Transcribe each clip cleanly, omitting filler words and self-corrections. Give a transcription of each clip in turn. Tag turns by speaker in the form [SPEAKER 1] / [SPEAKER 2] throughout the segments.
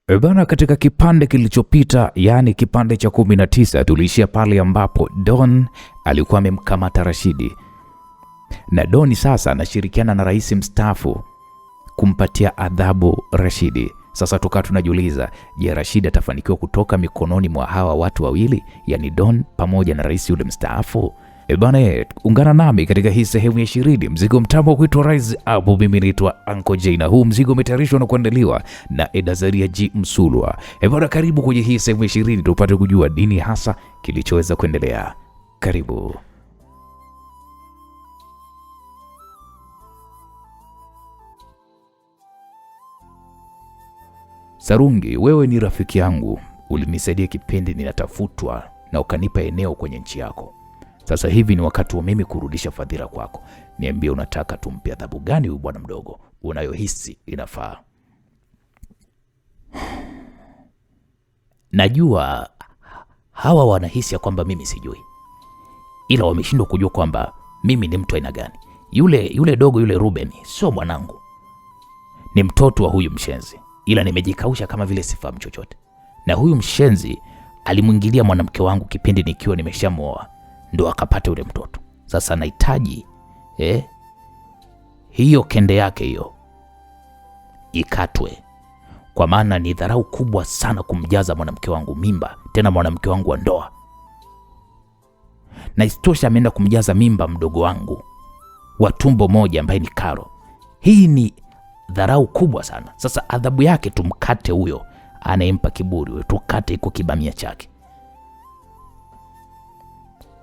[SPEAKER 1] Bana, katika kipande kilichopita, yani kipande cha 19, tuliishia pale ambapo Don alikuwa amemkamata Rashidi. Na Don sasa anashirikiana na rais mstaafu kumpatia adhabu Rashidi. Sasa tukawa tunajiuliza, je, Rashidi atafanikiwa kutoka mikononi mwa hawa watu wawili, yani Don pamoja na rais yule mstaafu? Bana, ungana nami katika hii sehemu ya 20, mzigo mtambo kuitwa Rise Up. Mimi naitwa Uncle Jay na huu mzigo umetayarishwa na kuandaliwa na Edazaria G Msulwa. Bana, karibu kwenye hii sehemu ya 20 tupate kujua nini hasa kilichoweza kuendelea. Karibu. Sarungi, wewe ni rafiki yangu, ulinisaidia kipindi ninatafutwa na ukanipa eneo kwenye nchi yako. Sasa hivi ni wakati wa mimi kurudisha fadhila kwako. Niambie, unataka tumpe adhabu gani huyu bwana mdogo unayohisi inafaa?
[SPEAKER 2] Najua hawa wanahisi ya kwamba mimi sijui, ila wameshindwa kujua kwamba mimi ni mtu aina gani. Yule dogo yule Ruben sio mwanangu, ni mtoto wa huyu mshenzi, ila nimejikausha kama vile sifahamu chochote. Na huyu mshenzi alimwingilia mwanamke wangu kipindi nikiwa nimeshamuoa, ndo akapata yule mtoto. Sasa nahitaji hiyo kende yake hiyo ikatwe, kwa maana ni dharau kubwa sana kumjaza mwanamke wangu mimba, tena mwanamke wangu wa ndoa. Na isitosha ameenda kumjaza mimba mdogo wangu wa tumbo moja ambaye ni Karo. Hii ni dharau kubwa sana. Sasa adhabu yake tumkate huyo anayempa kiburi, tukate iko kibamia chake.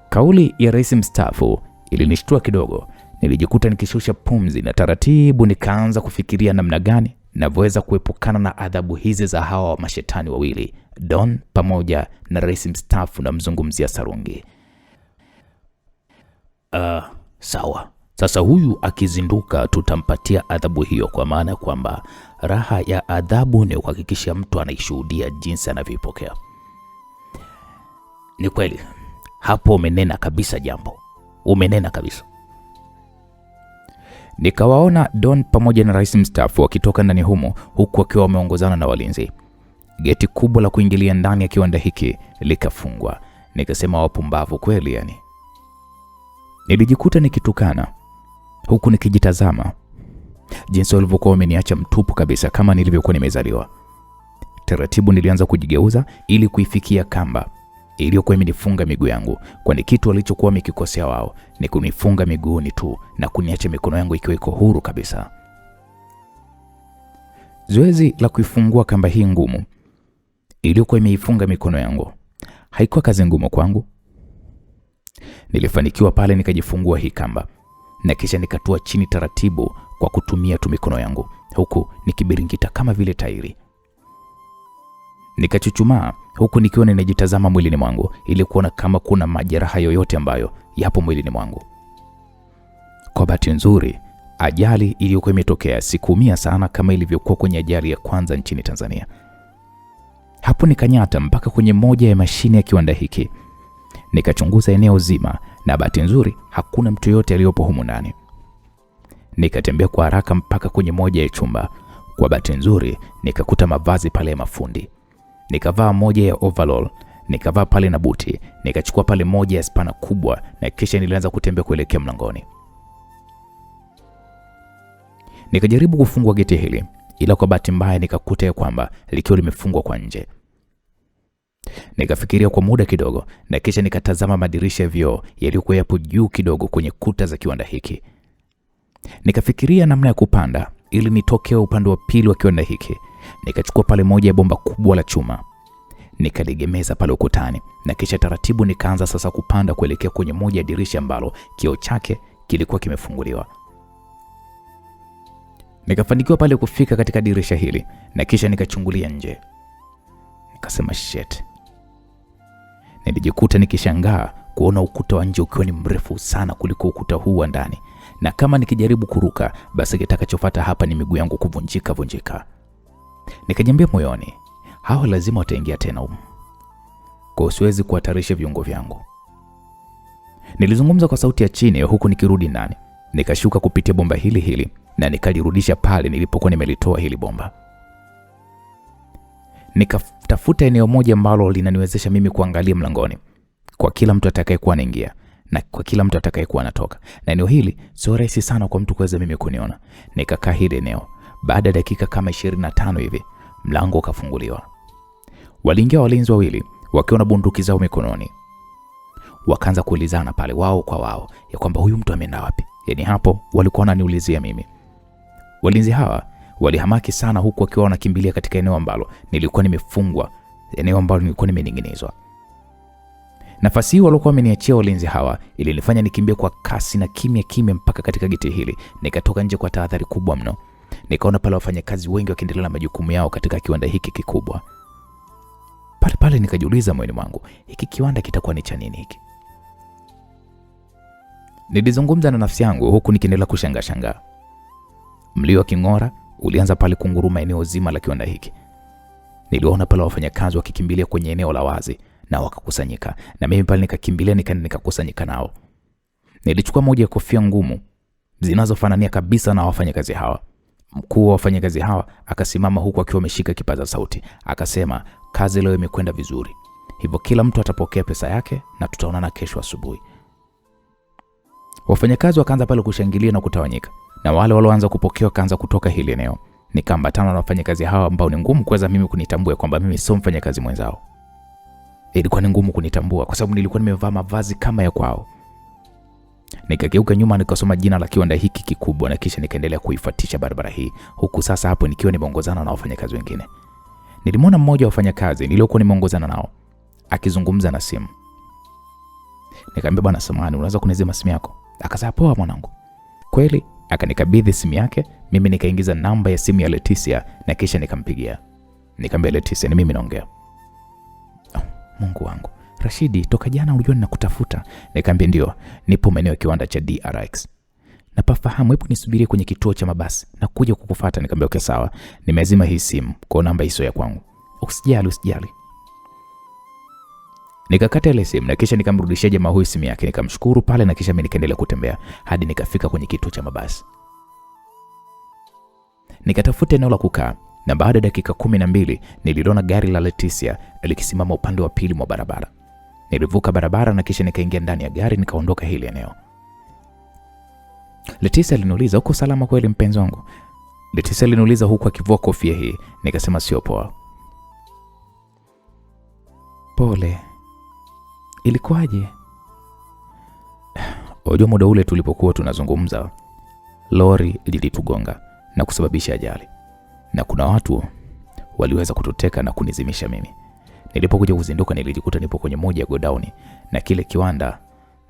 [SPEAKER 1] Kauli ya rais mstaafu ilinishtua kidogo. Nilijikuta nikishusha pumzi na taratibu nikaanza kufikiria namna gani navyoweza kuepukana na adhabu hizi za hawa mashetani wawili, Don pamoja na rais mstaafu na mzungumzia Sarungi.
[SPEAKER 2] Sawa. Sasa huyu akizinduka tutampatia adhabu hiyo, kwa maana kwamba raha ya adhabu ni kuhakikisha mtu anaishuhudia jinsi anavyopokea. Ni kweli. Hapo umenena kabisa jambo. Umenena kabisa.
[SPEAKER 1] Nikawaona Don pamoja na rais mstaafu wakitoka ndani humo, huku wakiwa wameongozana na walinzi. Geti kubwa la kuingilia ndani ya kiwanda hiki likafungwa. Nikasema wapumbavu kweli yani. Nilijikuta nikitukana huku nikijitazama jinsi walivyokuwa wameniacha mtupu kabisa kama nilivyokuwa nimezaliwa. Taratibu nilianza kujigeuza ili kuifikia kamba iliyokuwa imenifunga miguu yangu, kwani kitu walichokuwa wamekikosea wao ni kunifunga miguuni tu na kuniacha mikono yangu ikiwa iko huru kabisa. Zoezi la kuifungua kamba hii ngumu iliyokuwa imeifunga mikono yangu haikuwa kazi ngumu kwangu. Nilifanikiwa pale, nikajifungua hii kamba na kisha nikatua chini taratibu kwa kutumia tu mikono yangu, huku nikibiringita kama vile tairi. Nikachuchumaa huku nikiwa ninajitazama mwilini mwangu ili kuona kama kuna majeraha yoyote ambayo yapo mwilini mwangu. Kwa bahati nzuri, ajali iliyokuwa imetokea sikuumia sana kama ilivyokuwa kwenye ajali ya kwanza nchini Tanzania. Hapo nikanyata mpaka kwenye moja ya mashine ya kiwanda hiki. Nikachunguza eneo zima na bahati nzuri hakuna mtu yote aliyopo humu ndani. Nikatembea kwa haraka mpaka kwenye moja ya chumba. Kwa bahati nzuri nikakuta mavazi pale ya mafundi. Nikavaa moja ya overall, nikavaa pale na buti, nikachukua pale moja ya spana kubwa na kisha nilianza kutembea kuelekea mlangoni. Nikajaribu kufungua geti hili, ila kwa bahati mbaya nikakuta ya kwamba likiwa limefungwa kwa nje. Nikafikiria kwa muda kidogo na kisha nikatazama madirisha ya vioo yaliyokuwa yapo juu kidogo kwenye kuta za kiwanda hiki. Nikafikiria namna ya kupanda ili nitokee upande wa pili wa kiwanda hiki. Nikachukua pale moja ya bomba kubwa la chuma, nikaligemeza pale ukutani na kisha taratibu nikaanza sasa kupanda kuelekea kwenye moja ya dirisha ambalo kioo chake kilikuwa kimefunguliwa. Nikafanikiwa pale kufika katika dirisha hili na kisha nikachungulia nje. Nikasema shit. Nilijikuta nikishangaa kuona ukuta wa nje ukiwa ni mrefu sana kuliko ukuta huu wa ndani, na kama nikijaribu kuruka basi kitakachofuata hapa ni miguu yangu kuvunjika. Nikajiambia moyoni, hawa lazima wataingia tena humu, kwa siwezi kuhatarisha viungo vyangu. Nilizungumza kwa sauti ya chini huku nikirudi ndani. Nikashuka kupitia bomba hili na nikalirudisha pale nilipokuwa nimelitoa hili bomba. Nikatafuta eneo moja ambalo linaniwezesha mimi kuangalia mlangoni kwa kila mtu atakayekuwa anaingia na kwa kila mtu atakayekuwa anatoka, na eneo hili sio rahisi sana kwa mtu kuweza mimi kuniona. Nikakaa hili eneo. Baada ya dakika kama 25 hivi mlango ukafunguliwa. Waliingia walinzi wawili wakiwa na bunduki zao mikononi. Wakaanza kuulizana pale wao kwa wao ya kwamba huyu mtu ameenda wapi. Yaani hapo walikuwa wananiulizia mimi. Walinzi hawa walihamaki sana, huku wakiwa wanakimbilia katika eneo ambalo nilikuwa nimefungwa, eneo ambalo nilikuwa nimening'inizwa. Nafasi hii walikuwa wameniachia walinzi hawa ilinifanya nikimbie kwa kasi na kimya kimya mpaka katika geti hili. Nikatoka nje kwa tahadhari kubwa mno. Nikaona pale wafanyakazi wengi wakiendelea na majukumu yao katika kiwanda hiki kikubwa. Pale nikajiuliza moyoni mwangu, hiki kiwanda kitakuwa ni cha nini hiki? Nilizungumza na nafsi yangu huku nikiendelea kushangaa. Mlio wa king'ora ulianza pale kunguruma eneo zima la kiwanda hiki. Niliona pale wafanyakazi wakikimbilia kwenye eneo la wazi na wakakusanyika, na mimi pale nikakimbilia nikakusanyika nao. Nilichukua moja ya kofia ngumu zinazofanania kabisa na wafanyakazi hawa. Mkuu wa wafanyakazi hawa akasimama huku akiwa ameshika kipaza sauti, akasema, kazi leo imekwenda vizuri, hivyo kila mtu atapokea pesa yake na tutaonana kesho asubuhi. Wafanyakazi wakaanza pale kushangilia na kutawanyika, na wale walioanza kupokea wakaanza kutoka hili eneo. Nikaambatana na wafanyakazi hawa ambao ni ngumu kuweza mimi kunitambua kwamba mimi sio mfanyakazi mwenzao. Ilikuwa ni ngumu kunitambua kwa sababu nilikuwa nimevaa mavazi kama ya kwao. Nikageuka nyuma nikasoma jina la kiwanda hiki kikubwa na kisha nikaendelea kuifuatisha barabara hii, huku sasa hapo nikiwa nimeongozana na wafanyakazi wengine. Nilimwona mmoja wa wafanyakazi niliokuwa nimeongozana nao akizungumza na simu. Nikamwambia, bwana samahani, unaweza kunizima simu yako? Akasema, poa mwanangu. Kweli akanikabidhi simu yake, mimi nikaingiza namba ya simu ya Leticia na kisha nikampigia. Nikamwambia, Leticia, ni mimi naongea. Oh, Mungu wangu. Rashidi, toka jana unajua ninakutafuta. Nikamwambia, ndio, nipo maeneo ya kiwanda cha DRX. Napafahamu, hebu nisubirie kwenye kituo cha mabasi na kuja kukufuata. Nikamwambia, okay sawa. Nimezima hii simu kwa namba hiyo ya kwangu. Usijali. Nikakata ile simu na kisha nikamrudishia jamaa huyu simu yake, nikamshukuru pale na kisha mimi nikaendelea kutembea hadi nikafika kwenye kituo cha mabasi. Nikatafuta eneo la kukaa na baada ya dakika 12 niliona gari la Leticia likisimama upande wa pili mwa barabara. Nilivuka barabara na kisha nikaingia ndani ya gari nikaondoka hili eneo. Leticia aliniuliza, uko salama kweli mpenzi wangu? Leticia aliniuliza huku akivua kofia hii. Nikasema sio poa. Pole. Ilikuwaje? Unajua muda ule tulipokuwa tunazungumza, lori lilitugonga na kusababisha ajali. Na kuna watu waliweza kututeka na kunizimisha mimi. Nilipokuja kuzinduka nilijikuta nipo kwenye moja ya godown na kile kiwanda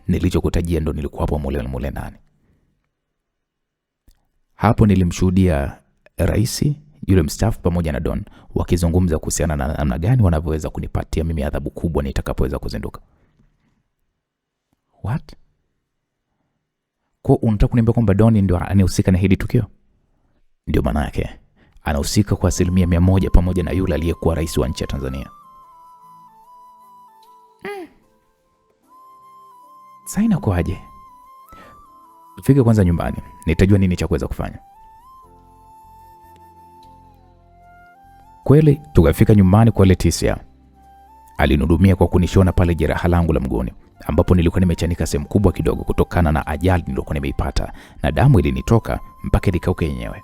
[SPEAKER 1] nilichokutajia ndo nilikuwa hapo mule ndani. Hapo nilimshuhudia rais yule mstaafu pamoja na Don wakizungumza kuhusiana na namna gani wanavyoweza kunipatia mimi adhabu kubwa nitakapoweza kuzinduka. What? Kwa unataka kuniambia kwamba Don ndio anahusika na hili tukio? Ndio maana yake. Anahusika kwa 100% pamoja na yule aliyekuwa rais wa nchi ya Tanzania. Sasa inakuaje? Fika kwanza nyumbani, nitajua nini cha kuweza kufanya. Kweli tukafika nyumbani kwa Leticia. Alinihudumia kwa kunishona pale jeraha langu la mguuni, ambapo nilikuwa nimechanika sehemu kubwa kidogo kutokana na ajali niliyokuwa nimeipata na damu ilinitoka mpaka ilikauka yenyewe.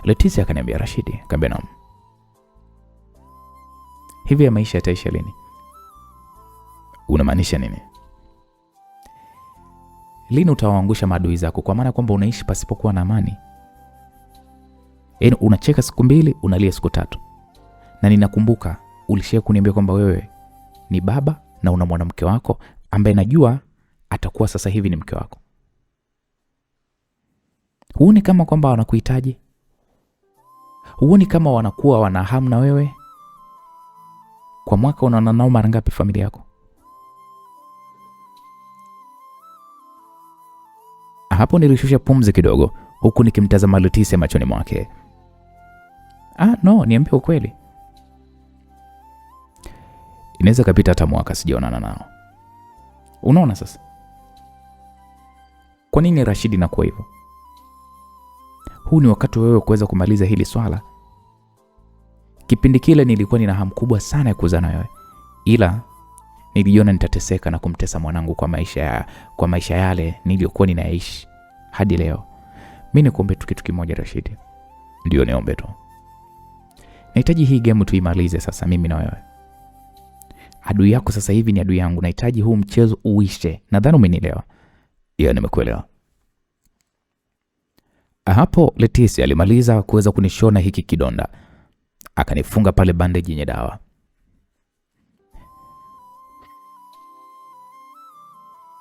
[SPEAKER 1] Leticia akaniambia, Rashidi, nikamwambia naam. Hivi ya maisha yataisha lini? Unamaanisha nini? Lini utawaangusha maadui zako kwa maana kwamba unaishi pasipokuwa na amani? Yaani unacheka siku 2, unalia siku 3. Na ninakumbuka ulishia kuniambia kwamba wewe ni baba na una mwanamke wako ambaye najua atakuwa sasa hivi ni mke wako. Huoni kama kwamba wanakuhitaji? Huoni kama wanakuwa wana hamu na wewe? Kwa mwaka unaona nao mara ngapi familia yako? Hapo nilishusha pumzi kidogo huku nikimtazama Leticia machoni mwake. No, niambie ukweli. Inaweza kapita hata mwaka sijaonana nao. Unaona sasa? Kwa nini Rashidi nakuwa hivyo? Huu ni wakati wewe kuweza kumaliza hili swala. Kipindi kile nilikuwa nina hamu kubwa sana ya kuzaa na wewe, ila nilijiona nitateseka na kumtesa mwanangu kwa maisha yale niliyokuwa ninaishi hadi leo. Mimi nikuombe tu kitu kimoja Rashidi. Ndio, niombe tu. Nahitaji hii game tuimalize sasa, mimi na wewe. Adui yako sasa hivi ni adui yangu. Nahitaji huu mchezo uishe. Nadhani umenielewa. Ya, nimekuelewa. Hapo Leticia alimaliza kuweza kunishona hiki kidonda. Akanifunga pale bandage yenye dawa.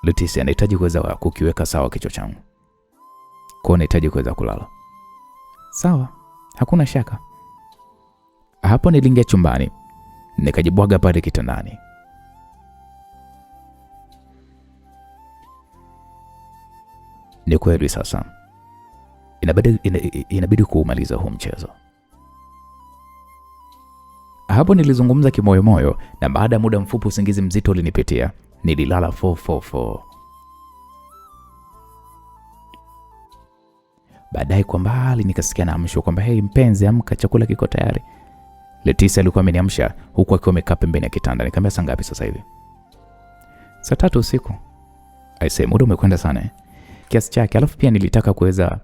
[SPEAKER 1] Leticia, anahitaji kuweza kukiweka sawa kichwa changu. Kwa nahitaji kuweza kulala. Sawa, hakuna shaka. Hapo niliingia chumbani, nikajibwaga pale kitandani. Ni kweli sasa inabidi kuumaliza huu mchezo. Hapo nilizungumza kimoyomoyo, na baada ya muda mfupi usingizi mzito ulinipitia. Nililala 444. Baadaye kwa mbali nikasikia naamshwa kwamba hey mpenzi, amka, chakula kiko tayari. Leticia alikuwa ameniamsha huku akiwa amekaa pembeni ya kitanda. Nikamwambia saa ngapi sasa hivi? Saa 3 usiku. Aisee, muda umekwenda sana kiasi chake. Alafu pia nilitaka kuweza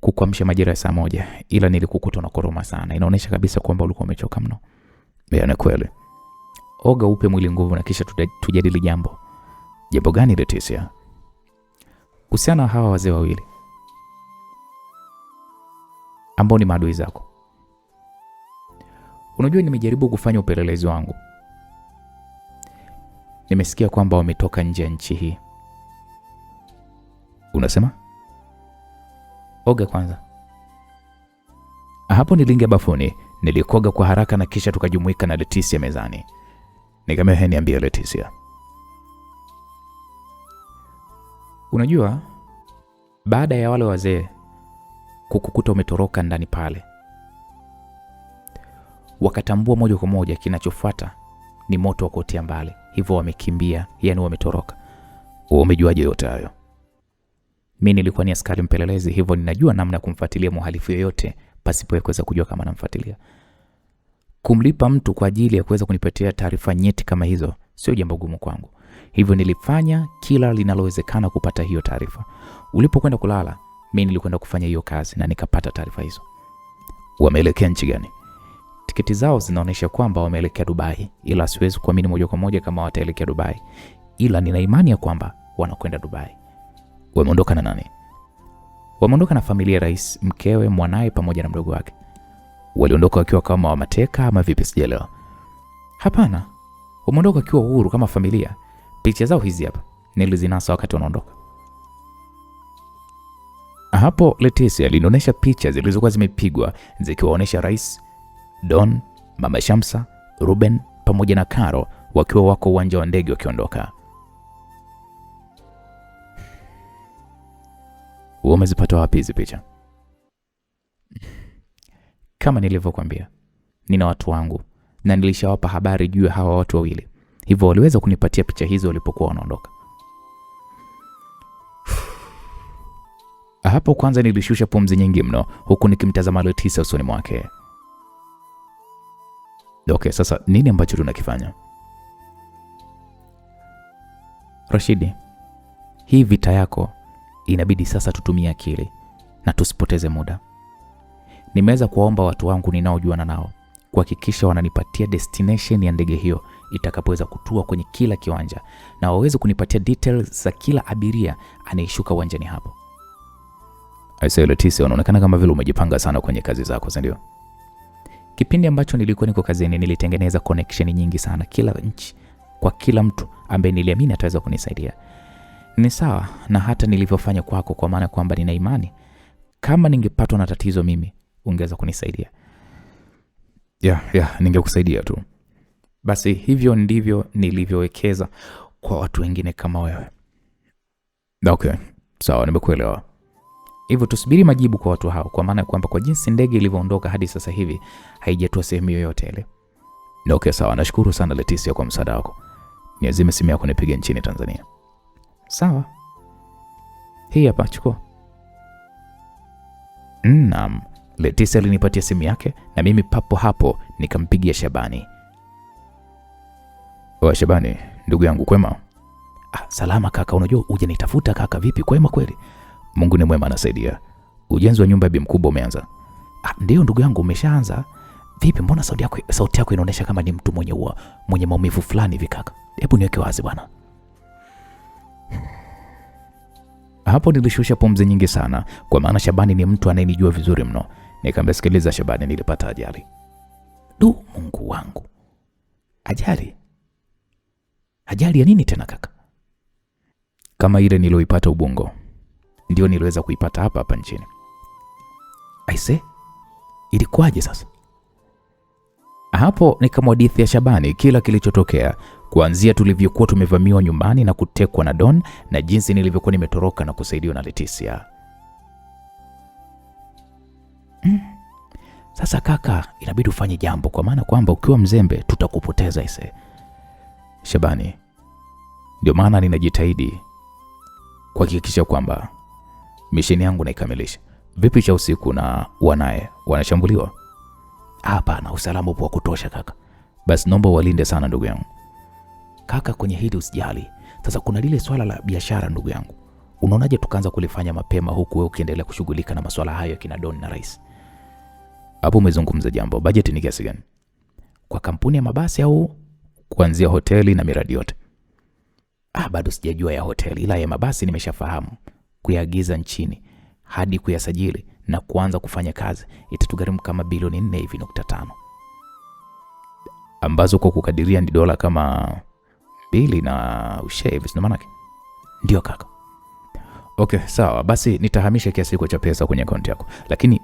[SPEAKER 1] kukuamsha majira ya saa 1, ila nilikukuta na koroma sana. Inaonyesha kabisa kwamba ulikuwa umechoka mno. Ni kweli. Oga upe mwili nguvu na kisha tujadili jambo. Jambo gani Leticia? Kuhusiana na hawa wazee wawili ambao ni maadui zako. Unajua nimejaribu kufanya upelelezi wangu. Nimesikia kwamba wametoka nje ya nchi hii. Unasema? Oga kwanza. Hapo nilingia bafuni, nilikoga kwa haraka na kisha tukajumuika na Leticia mezani. Nikamwambia, niambie Leticia. Unajua baada ya wale wazee kukukuta umetoroka ndani pale, wakatambua moja kwa moja kinachofuata ni moto wa kuotea mbali. Hivyo wamekimbia, yani wametoroka. Umejuaje yote hayo? Mimi nilikuwa ni askari mpelelezi, hivyo ninajua namna ya kumfuatilia mhalifu yoyote pasipo kuweza kujua kama namfuatilia. Kumlipa mtu kwa ajili ya kuweza kunipatia taarifa nyeti kama hizo sio jambo gumu kwangu. Hivyo nilifanya kila linalowezekana kupata hiyo taarifa. Ulipokwenda kulala, mimi nilikwenda kufanya hiyo kazi na nikapata taarifa hizo. Wameelekea nchi gani? Tiketi zao zinaonyesha kwamba wameelekea Dubai, ila siwezi kuamini moja kwa moja kama wataelekea Dubai, ila nina imani ya kwamba wanakwenda Dubai. Wameondoka na nani? Wameondoka na familia ya rais, mkewe, mwanae pamoja na mdogo wake. Waliondoka wakiwa kama wamateka ama vipi, sijaelewa. Hapana, wameondoka wakiwa uhuru kama familia. Picha zao hizi hapa, nilizinasa wakati wanaondoka. Hapo Leticia alinionyesha picha zilizokuwa zimepigwa zikiwaonyesha rais, Don, Mama Shamsa, Ruben pamoja na Karo wakiwa wako uwanja wa ndege wakiondoka. Umezipata wapi hizi picha? Kama nilivyokuambia, nina watu wangu na nilishawapa habari juu ya hawa watu wawili. Hivyo waliweza kunipatia picha hizo walipokuwa wanaondoka. Hapo kwanza nilishusha pumzi nyingi mno huku nikimtazama Leticia usoni mwake. Okay, sasa nini ambacho tunakifanya? Rashidi, hii vita yako inabidi sasa tutumie akili na tusipoteze muda. Nimeweza kuwaomba watu wangu ninaojuana nao kuhakikisha wananipatia destination ya ndege hiyo itakapoweza kutua kwenye kila kiwanja, na waweze kunipatia details za kila abiria anayeshuka uwanjani hapo. Aisee Leticia, unaonekana kama vile umejipanga sana kwenye kazi zako, si ndio? Kipindi ambacho nilikuwa niko kazini nilitengeneza connection nyingi sana kila nchi, kwa kila mtu ambaye niliamini ataweza kunisaidia. Ni sawa na hata nilivyofanya kwako, kwa maana kwamba nina imani kama ningepatwa na tatizo mimi ungeweza kunisaidia. Ningekusaidia tu. Basi hivyo ndivyo nilivyowekeza kwa watu wengine kama wewe. Okay, sawa, nimekuelewa. Hivyo tusubiri majibu kwa watu hao, kwa maana kwamba kwa jinsi ndege ilivyoondoka hadi sasa hivi haijatua sehemu yoyote ile. Okay, sawa, nashukuru sana Leticia kwa msaada wako. Niazime simu yako nipige nchini Tanzania. Sawa. Hii hapa, chukua. Naam, Leticia alinipatia simu yake na mimi papo hapo nikampigia Shabani. Shabani, ndugu yangu kwema?
[SPEAKER 2] Salama kaka, unajua uje nitafuta kaka, vipi kwema kweli?
[SPEAKER 1] Mungu ni mwema anasaidia. Ujenzi wa nyumba ya bi mkubwa umeanza?
[SPEAKER 2] Ndio ndugu yangu, umeshaanza. Vipi, mbona sauti yako inaonyesha kama ni mtu mwenye maumivu fulani hivi kaka? Hebu niweke wazi bwana.
[SPEAKER 1] Hapo nilishusha pumzi nyingi sana, kwa maana Shabani ni mtu anayenijua vizuri mno. Nikamwambia, sikiliza Shabani, nilipata ajali.
[SPEAKER 2] Mungu wangu. Ajali? Ajali ya nini tena kaka?
[SPEAKER 1] Kama ile niloipata Ubungo, ndio niliweza kuipata hapa nchini.
[SPEAKER 2] Aise, ilikuwaje sasa?
[SPEAKER 1] Hapo nikamwadithia Shabani kila kilichotokea, kuanzia tulivyokuwa tumevamiwa nyumbani na kutekwa na Don, na jinsi nilivyokuwa nimetoroka na kusaidiwa na Leticia.
[SPEAKER 2] Sasa kaka, inabidi ufanye jambo, kwa maana kwamba ukiwa mzembe tutakupoteza ise.
[SPEAKER 1] Shabani, ndio maana ninajitahidi kuhakikisha kwamba misheni yangu naikamilisha. Vipi cha usiku na wanaye wanashambuliwa?
[SPEAKER 2] Hapana, usalama upo wa kutosha kaka.
[SPEAKER 1] Basi naomba walinde sana ndugu yangu.
[SPEAKER 2] Kaka, kwenye hili usijali. Sasa kuna lile swala la biashara ndugu yangu. Unaonaje tukaanza kulifanya mapema huku wewe ukiendelea kushughulika na masuala hayo kina Don na Rais?
[SPEAKER 1] Hapo umezungumza jambo. Bajeti ni kiasi gani?
[SPEAKER 2] Kwa kampuni ya mabasi au
[SPEAKER 1] kuanzia hoteli na miradi yote?
[SPEAKER 2] Bado sijajua ya hoteli, ila ya mabasi nimeshafahamu. Kuyaagiza nchini hadi kuyasajili na kuanza kufanya kazi itatugharimu kama bilioni 4.5
[SPEAKER 1] ambazo kwa kukadiria ni dola kama 2 na ushevi, sio maana?
[SPEAKER 2] Ndio kaka.
[SPEAKER 1] Okay, sawa. Basi nitahamisha kiasi cha pesa kwenye akaunti yako. Lakini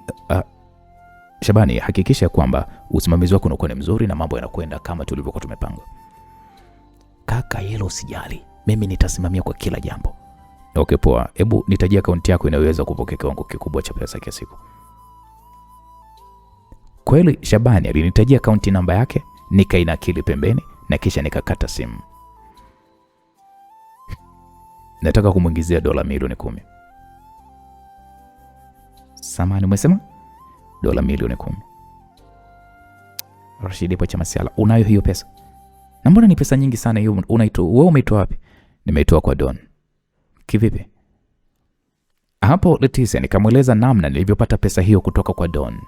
[SPEAKER 1] Shabani, hakikisha kwamba usimamizi wako unakuwa ni mzuri na mambo yanakwenda kama tulivyokuwa tumepanga.
[SPEAKER 2] Kaka, hilo usijali. Mimi nitasimamia kwa kila jambo.
[SPEAKER 1] Okay, poa. Hebu nitajia akaunti yako inaweza kupokea kiwango kikubwa cha pesa kila siku. Kweli Shabani alinitajia akaunti namba yake, nikainakili pembeni na kisha nikakata simu. Nataka kumuingizia dola milioni 10.
[SPEAKER 2] Samani, umesema?
[SPEAKER 1] Dola milioni 10.
[SPEAKER 2] Rashidi, po cha masiala. Unayo hiyo pesa? Na mbona ni pesa nyingi sana hiyo? Wewe umeitoa wapi?
[SPEAKER 1] Nimeitoa kwa Don.
[SPEAKER 2] Kivipi?
[SPEAKER 1] Hapo Leticia nikamweleza namna nilivyopata pesa hiyo kutoka kwa Don.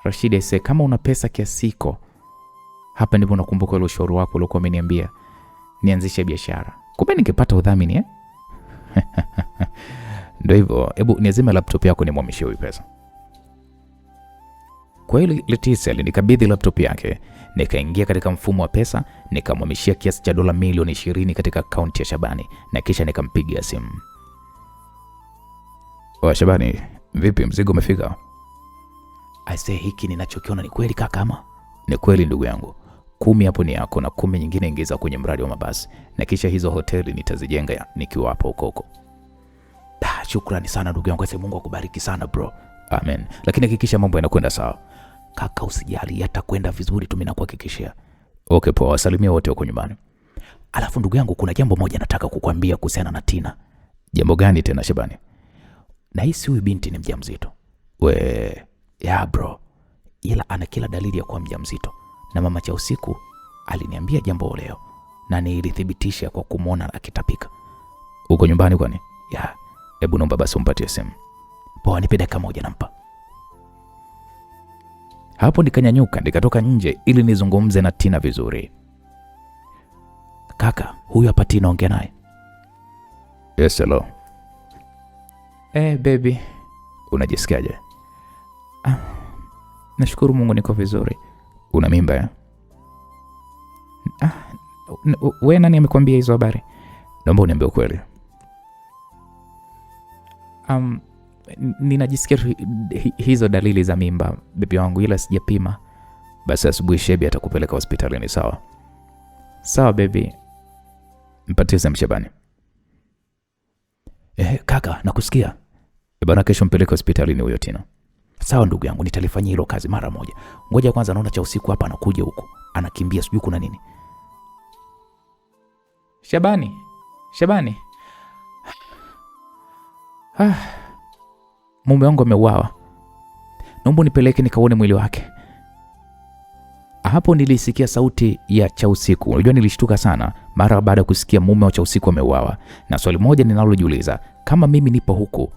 [SPEAKER 2] Rashidi, kama una pesa kiasiko, hapa ndipo nakumbuka ile ushauri wako uliokuwa umeniambia nianzishe biashara. Kumbe ningepata udhamini
[SPEAKER 1] Ndio hivyo. Hebu niazime laptop yako nimwamishie huyu pesa. Kweli Leticia alinikabidhi laptop yake, nikaingia katika mfumo wa pesa, nikamwamishia kiasi cha dola milioni 20 katika akaunti ya Shabani na kisha nikampigia simu. Shabani, vipi, mzigo umefika?
[SPEAKER 2] Aisee, hiki ninachokiona ni kweli kaka ama?
[SPEAKER 1] Ni kweli ndugu yangu. 10 hapo ni yako na 10 nyingine ingiza kwenye mradi wa mabasi, na kisha hizo hoteli nitazijenga nikiwa hapo huko.
[SPEAKER 2] Shukrani sana ndugu yangu. Mungu akubariki sana bro.
[SPEAKER 1] Amen. Lakini hakikisha mambo yanakwenda sawa.
[SPEAKER 2] Kaka, usijali, yatakwenda vizuri tu, mimi nakuhakikishia.
[SPEAKER 1] Okay, poa. Wasalimia wote wako nyumbani.
[SPEAKER 2] Alafu ndugu yangu, kuna jambo moja nataka kukuambia kuhusiana na Tina.
[SPEAKER 1] Jambo gani tena Shabani?
[SPEAKER 2] Nahisi huyu binti ni mjamzito. Ya bro. Ila ana kila dalili ya kuwa mjamzito. Na mama cha usiku aliniambia jambo leo na nilithibitisha kwa kumuona akitapika.
[SPEAKER 1] Uko nyumbani kwani?
[SPEAKER 2] Ya.
[SPEAKER 1] Hebu naomba basi umpatie simu.
[SPEAKER 2] Poa, nipe dakika moja nampa.
[SPEAKER 1] Hapo nikanyanyuka nikatoka nje ili nizungumze na Tina vizuri.
[SPEAKER 2] Kaka, huyu hapa Tina, ongea naye.
[SPEAKER 1] Yes, hello.
[SPEAKER 2] Baby.
[SPEAKER 1] Unajisikiaje?
[SPEAKER 2] Nashukuru Mungu niko vizuri.
[SPEAKER 1] Una mimba ya?
[SPEAKER 2] Wewe nani amekwambia hizo habari?
[SPEAKER 1] Naomba uniambie ukweli.
[SPEAKER 2] Ninajisikia hizo dalili za mimba bibi wangu, ila sijapima.
[SPEAKER 1] Basi asubuhi Shebi atakupeleka hospitalini, sawa?
[SPEAKER 2] Sawa baby.
[SPEAKER 1] Mpatie simu Shabani.
[SPEAKER 2] Kaka, nakusikia.
[SPEAKER 1] Bwana, kesho mpeleke hospitalini huyo Tina.
[SPEAKER 2] Sawa ndugu yangu, nitalifanyia hilo kazi mara moja. Ngoja kwanza, naona cha usiku hapa anakuja huko. Anakimbia, sijui kuna nini. Shabani.
[SPEAKER 1] mume wangu ameuawa, naomba nipeleke nikaone mwili wake. Hapo nilisikia sauti ya Chausiku. Unajua nilishtuka sana mara baada ya kusikia mume wa Chausiku ameuawa. Na swali moja ninalojiuliza, kama mimi nipo huku,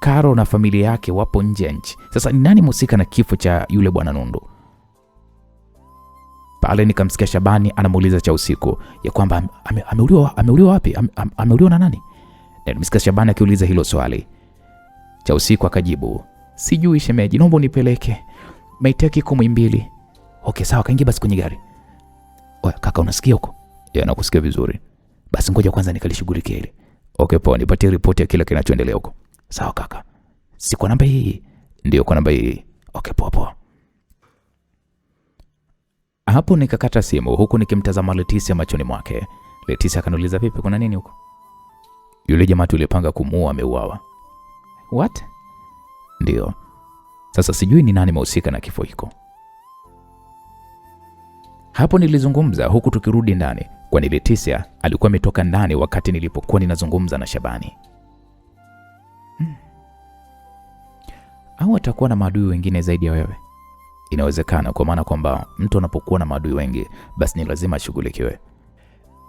[SPEAKER 1] Karo na familia yake wapo nje ya nchi, sasa ni nani mhusika na kifo cha yule bwana Nundu? Pale nikamsikia Shabani anamuuliza Chausiku ya kwamba ameuliwa wapi? Ameuliwa na nani? Na nimesikia Shabani akiuliza hilo swali. Chausiku akajibu, sijui shemeji, naomba unipeleke. Maiti yake iko Muhimbili. Okay, sawa, kaingia basi kwenye gari. Oya kaka, unasikia huko? Ya, nakusikia vizuri. Basi ngoja kwanza nikalishughulikia ile. Okay, poa, nipatie ripoti ya kila kinachoendelea huko. Sawa kaka. Si kwa namba hii? Ndio, kwa namba hii. Okay, poa poa. Hapo nikakata simu huku nikimtazama Leticia machoni mwake. Leticia akaniuliza, vipi, kuna nini huko? Yule jamaa tulipanga kumuua ameuawa. What? Ndio. Sasa sijui ni nani mhusika na kifo hiko. Hapo nilizungumza huku tukirudi ndani, kwani Leticia alikuwa ametoka ndani wakati nilipokuwa ninazungumza na Shabani. Au atakuwa na maadui wengine zaidi ya wewe? Inawezekana, kwa maana kwamba mtu anapokuwa na maadui wengi basi ni lazima ashughulikiwe.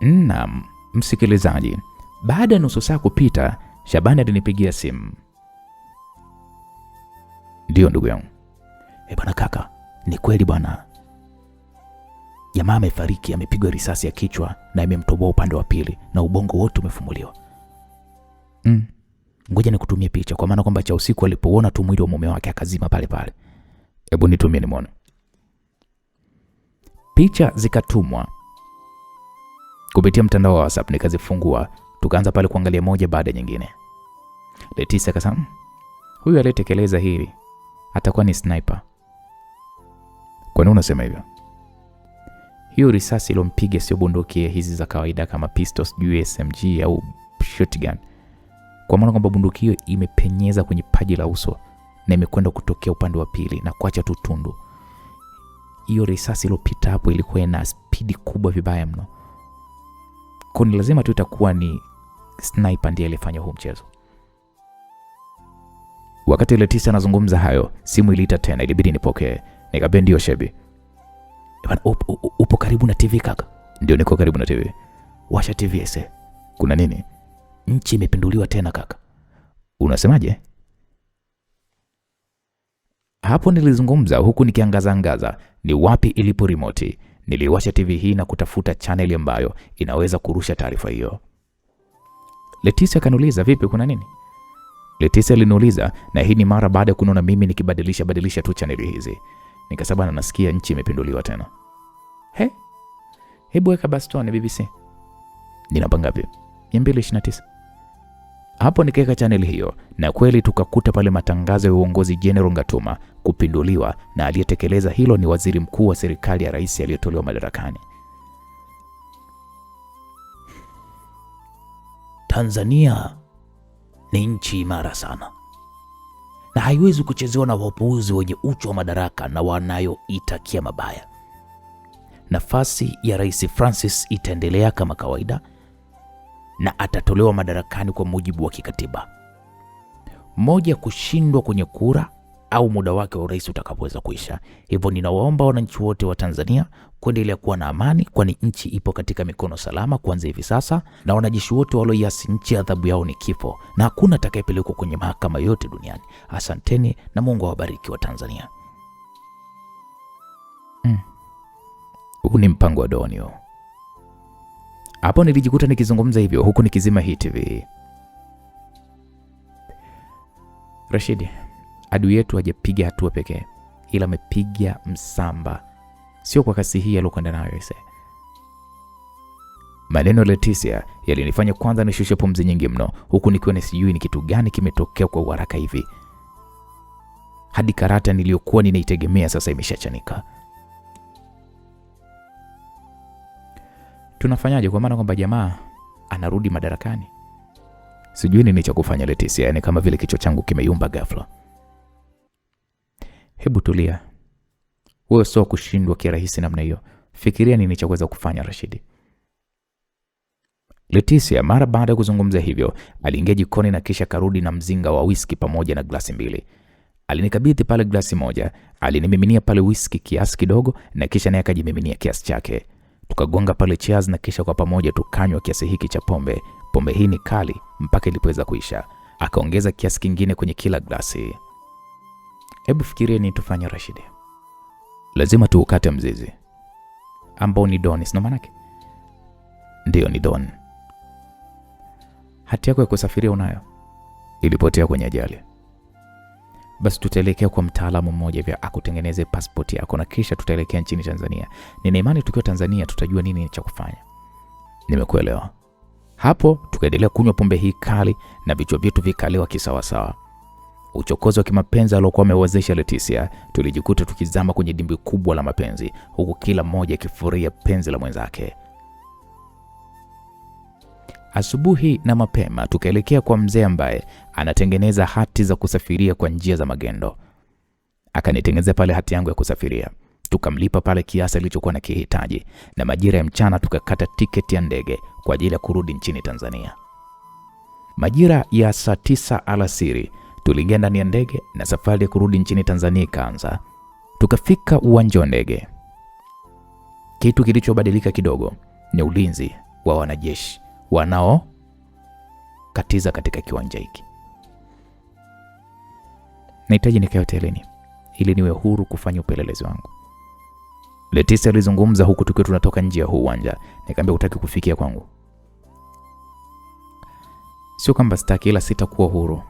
[SPEAKER 1] Naam, msikilizaji, baada ya nusu saa kupita, Shabani alinipigia simu. Ndio ndugu yangu. Bwana kaka, ni kweli bwana. Jamaa amefariki, amepigwa risasi ya kichwa na imemtoboa upande wa pili na ubongo wote umefumuliwa. Ngoja nikutumie picha, kwa maana kwamba Chausiku alipoona tu mwili wa mume wake akazima pale pale. Hebu nitumie nimuone. Picha zikatumwa kupitia mtandao wa WhatsApp, nikazifungua, tukaanza pale kuangalia moja baada ya nyingine. Leticia akasema, huyu aliyetekeleza hili atakuwa ni sniper. Kwa nini unasema hivyo? Hiyo risasi ilompiga sio bunduki hizi za kawaida kama pistols, SMG au shotgun. Kwa maana kwamba bunduki hiyo imepenyeza kwenye paji la uso na imekwenda kutokea upande wa pili na kuacha tu tundu. Hiyo risasi ilopita hapo ilikuwa na spidi kubwa vibaya mno. Kwa ni lazima tu itakuwa ni sniper ndiye alifanya huu mchezo. Wakati Leticia anazungumza hayo, simu iliita tena, ilibidi nipokee. Nikamwambia, ndio Shebi. Upo karibu na TV kaka? Ndio, niko karibu na TV. Washa TV ese. Kuna nini? Nchi imepinduliwa tena kaka. Unasemaje? Hapo nilizungumza huku nikiangaza ni wapi ilipo remote. Niliwasha TV hii na kutafuta channel ambayo inaweza kurusha taarifa hiyo. Leticia kaniuliza, vipi, kuna nini? Leticia aliniuliza, na hii ni mara baada ya kuniona mimi nikibadilisha tu channel hizi. Nikasema nasikia nchi imepinduliwa tena. Hebu weka bastoni BBC. Nina ngapi? 229. Hapo nikaweka channel hiyo na kweli tukakuta pale matangazo ya uongozi General Ngatuma kupinduliwa, na aliyetekeleza hilo ni waziri mkuu wa serikali ya rais aliyetolewa madarakani. Tanzania ni nchi imara sana na haiwezi kuchezewa na wapuuzi wenye uchu wa madaraka na wanayoitakia mabaya. Nafasi ya Rais Francis itaendelea kama kawaida na atatolewa madarakani kwa mujibu wa kikatiba. Moja, kushindwa kwenye kura au muda wake wa urais utakapoweza kuisha. Hivyo ninawaomba wananchi wote wa Tanzania kuendelea kuwa na amani, kwani nchi ipo katika mikono salama kuanzia hivi sasa, na wanajeshi wote walioiasi nchi adhabu yao ni kifo na hakuna atakayepelekwa kwenye mahakama yote duniani. Asanteni na Mungu awabariki wa Tanzania. Huu ni mpango wa Donio. Hapo nilijikuta nikizungumza hivyo huku nikizima hii TV. Rashidi, adui yetu hajapiga hatua pekee, ila amepiga msamba. Sio kwa kasi hii aliyokwenda nayo ise. Maneno ya Leticia yalinifanya kwanza nishushe pumzi nyingi mno, huku nikiwa sijui ni kitu gani kimetokea kwa haraka hivi. Hadi karata niliyokuwa ninaitegemea sasa imeshachanika. Tunafanyaje, kwa maana kwamba jamaa anarudi madarakani? Sijui nini cha kufanya Leticia, yani kama vile kichwa changu kimeyumba ghafla. Hebu tulia. Wewe sio kushindwa kirahisi namna hiyo. Fikiria nini cha kuweza kufanya Rashidi. Leticia mara baada ya kuzungumza hivyo aliingia jikoni na kisha karudi na mzinga wa whisky pamoja na glasi 2. Alinikabidhi pale glasi moja, alinimiminia pale whisky kiasi kidogo na kisha naye akajimiminia kiasi chake. Tukagonga pale cheers na kisha kwa pamoja tukanywa kiasi hiki cha pombe. Pombe hii ni kali mpaka ilipoweza kuisha. Akaongeza kiasi kingine kwenye kila glasi. Hebu fikiria ni tufanye Rashid. Lazima tuukate mzizi. Ambao ni Don, sio manake? Ndio ni Don. Hati yako ya kusafiria unayo? Ilipotea kwenye ajali. Basi tutaelekea kwa mtaalamu mmoja hivi akutengeneze passport yako na kisha tutaelekea nchini Tanzania. Nina imani tukiwa Tanzania tutajua nini cha kufanya. Nimekuelewa. Hapo tukaendelea kunywa pombe hii kali na vichwa vyetu vikalewa kisawasawa. Uchokozi wa kimapenzi aliokuwa amewazesha Leticia, tulijikuta tukizama kwenye dimbwi kubwa la mapenzi huku kila mmoja akifuria penzi la mwenzake. Asubuhi na mapema tukaelekea kwa mzee ambaye anatengeneza hati za kusafiria kwa njia za magendo. Akanitengenezea pale hati yangu ya kusafiria. Tukamlipa pale kiasi alichokuwa nakihitaji na majira ya mchana tukakata tiketi ya ndege kwa ajili ya kurudi nchini Tanzania. Majira ya saa 9 alasiri tuliingia ndani ya ndege na safari ya kurudi nchini Tanzania ikaanza. Tukafika uwanja wa ndege. Kitu kilichobadilika kidogo ni ulinzi wa wanajeshi wanao katiza katika kiwanja hiki. Nahitaji nikae hotelini ili niwe huru kufanya upelelezi wangu. Leticia alizungumza huku tukiwa tunatoka nje ya uwanja. Nikamwambia utaki kufikia kwangu? Sio kwamba sitaki, ila sitakuwa huru.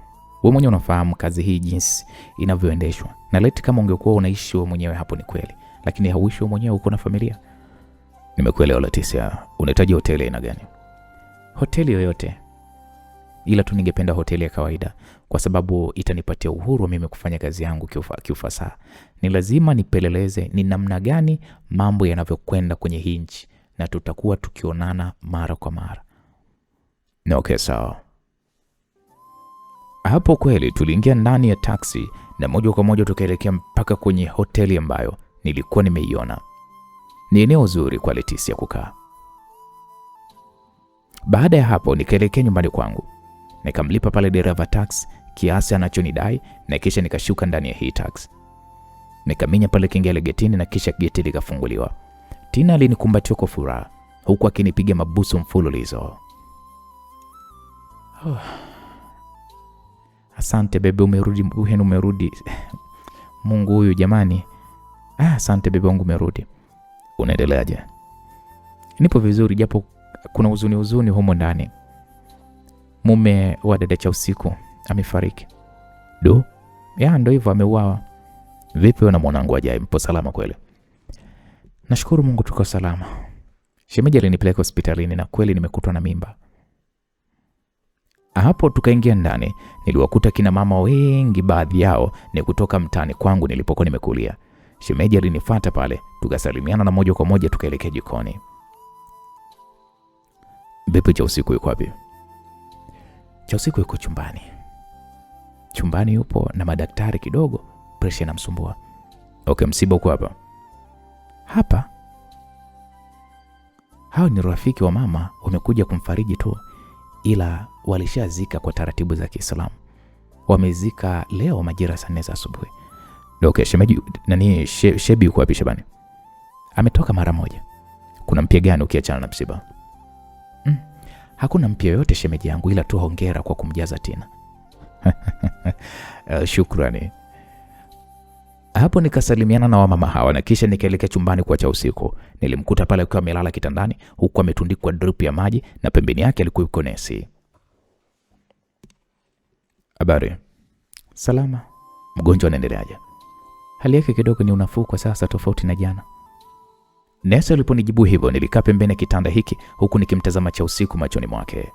[SPEAKER 1] Wewe mwenyewe unafahamu kazi hii jinsi inavyoendeshwa. Na leti kama ungekuwa unaishi wewe mwenyewe hapo ni kweli, lakini hauishi wewe mwenyewe, uko na familia. Nimekuelewa Leticia. Unahitaji hoteli aina gani? Hoteli yoyote. Ila tu ningependa hoteli ya kawaida kwa sababu itanipatia uhuru wa mimi kufanya kazi yangu kiufasaha. Ni lazima nipeleleze ni namna gani mambo yanavyokwenda kwenye hii nchi na tutakuwa tukionana mara kwa mara. Na okay, sawa. Hapo kweli tuliingia ndani ya taksi na moja kwa moja tukaelekea mpaka kwenye hoteli ambayo nilikuwa nimeiona. Ni eneo zuri kwa Leticia kukaa. Baada ya hapo nikaelekea nyumbani kwangu. Nikamlipa pale dereva taxi kiasi anachonidai na kisha nikashuka ndani ya hii taxi. Nikaminya pale kengele getini na kisha geti likafunguliwa. Tina alinikumbatia kwa furaha huku akinipiga mabusu mfululizo. Asante bebe, umerudi. Umerudi. Mungu huyu jamani. Asante bebe wangu, umerudi. Unaendeleaje? Nipo vizuri japo kuna huzuni humo ndani. Mume wa dada cha usiku amefariki. Do? Ndio hivyo, ameuawa. Vipi wewe na mwanangu ajaye, mpo salama kweli? Nashukuru Mungu tuko salama. Shemeji alinipeleka hospitalini na kweli nimekutwa na mimba. Hapo tukaingia ndani, niliwakuta kina mama wengi, baadhi yao ni kutoka mtaani kwangu nilipokuwa nimekulia. Shemeji alinifuata pale, tukasalimiana na moja kwa moja tukaelekea jikoni. Vipi cha usiku yuko wapi? Cha usiku yuko chumbani. Chumbani yupo na madaktari kidogo, presha inamsumbua. Okay, msiba uko hapa? Hapa. Hao ni rafiki wa mama, wamekuja kumfariji tu, ila walishazika kwa taratibu za Kiislamu. Wamezika leo majira saa 4 za asubuhi. Okay, shemeji Shebi yuko wapi Shabani? Ametoka mara moja. Kuna mpya gani ukiachana na msiba? Hakuna mpya yoyote shemeji yangu, ila tu hongera kwa kumjaza Tina. Shukrani. Hapo nikasalimiana na wamama hawa na kisha nikaelekea chumbani kwa cha usiku. Nilimkuta pale akiwa amelala kitandani huku ametundikwa drip ya maji na pembeni yake alikuwa yuko nesi. Habari? Salama. Mgonjwa anaendeleaje? Hali yake kidogo ni unafuu kwa sasa, tofauti na jana. Nesi aliponijibu hivyo nilikaa pembeni kitanda hiki huku nikimtazama cha usiku machoni mwake.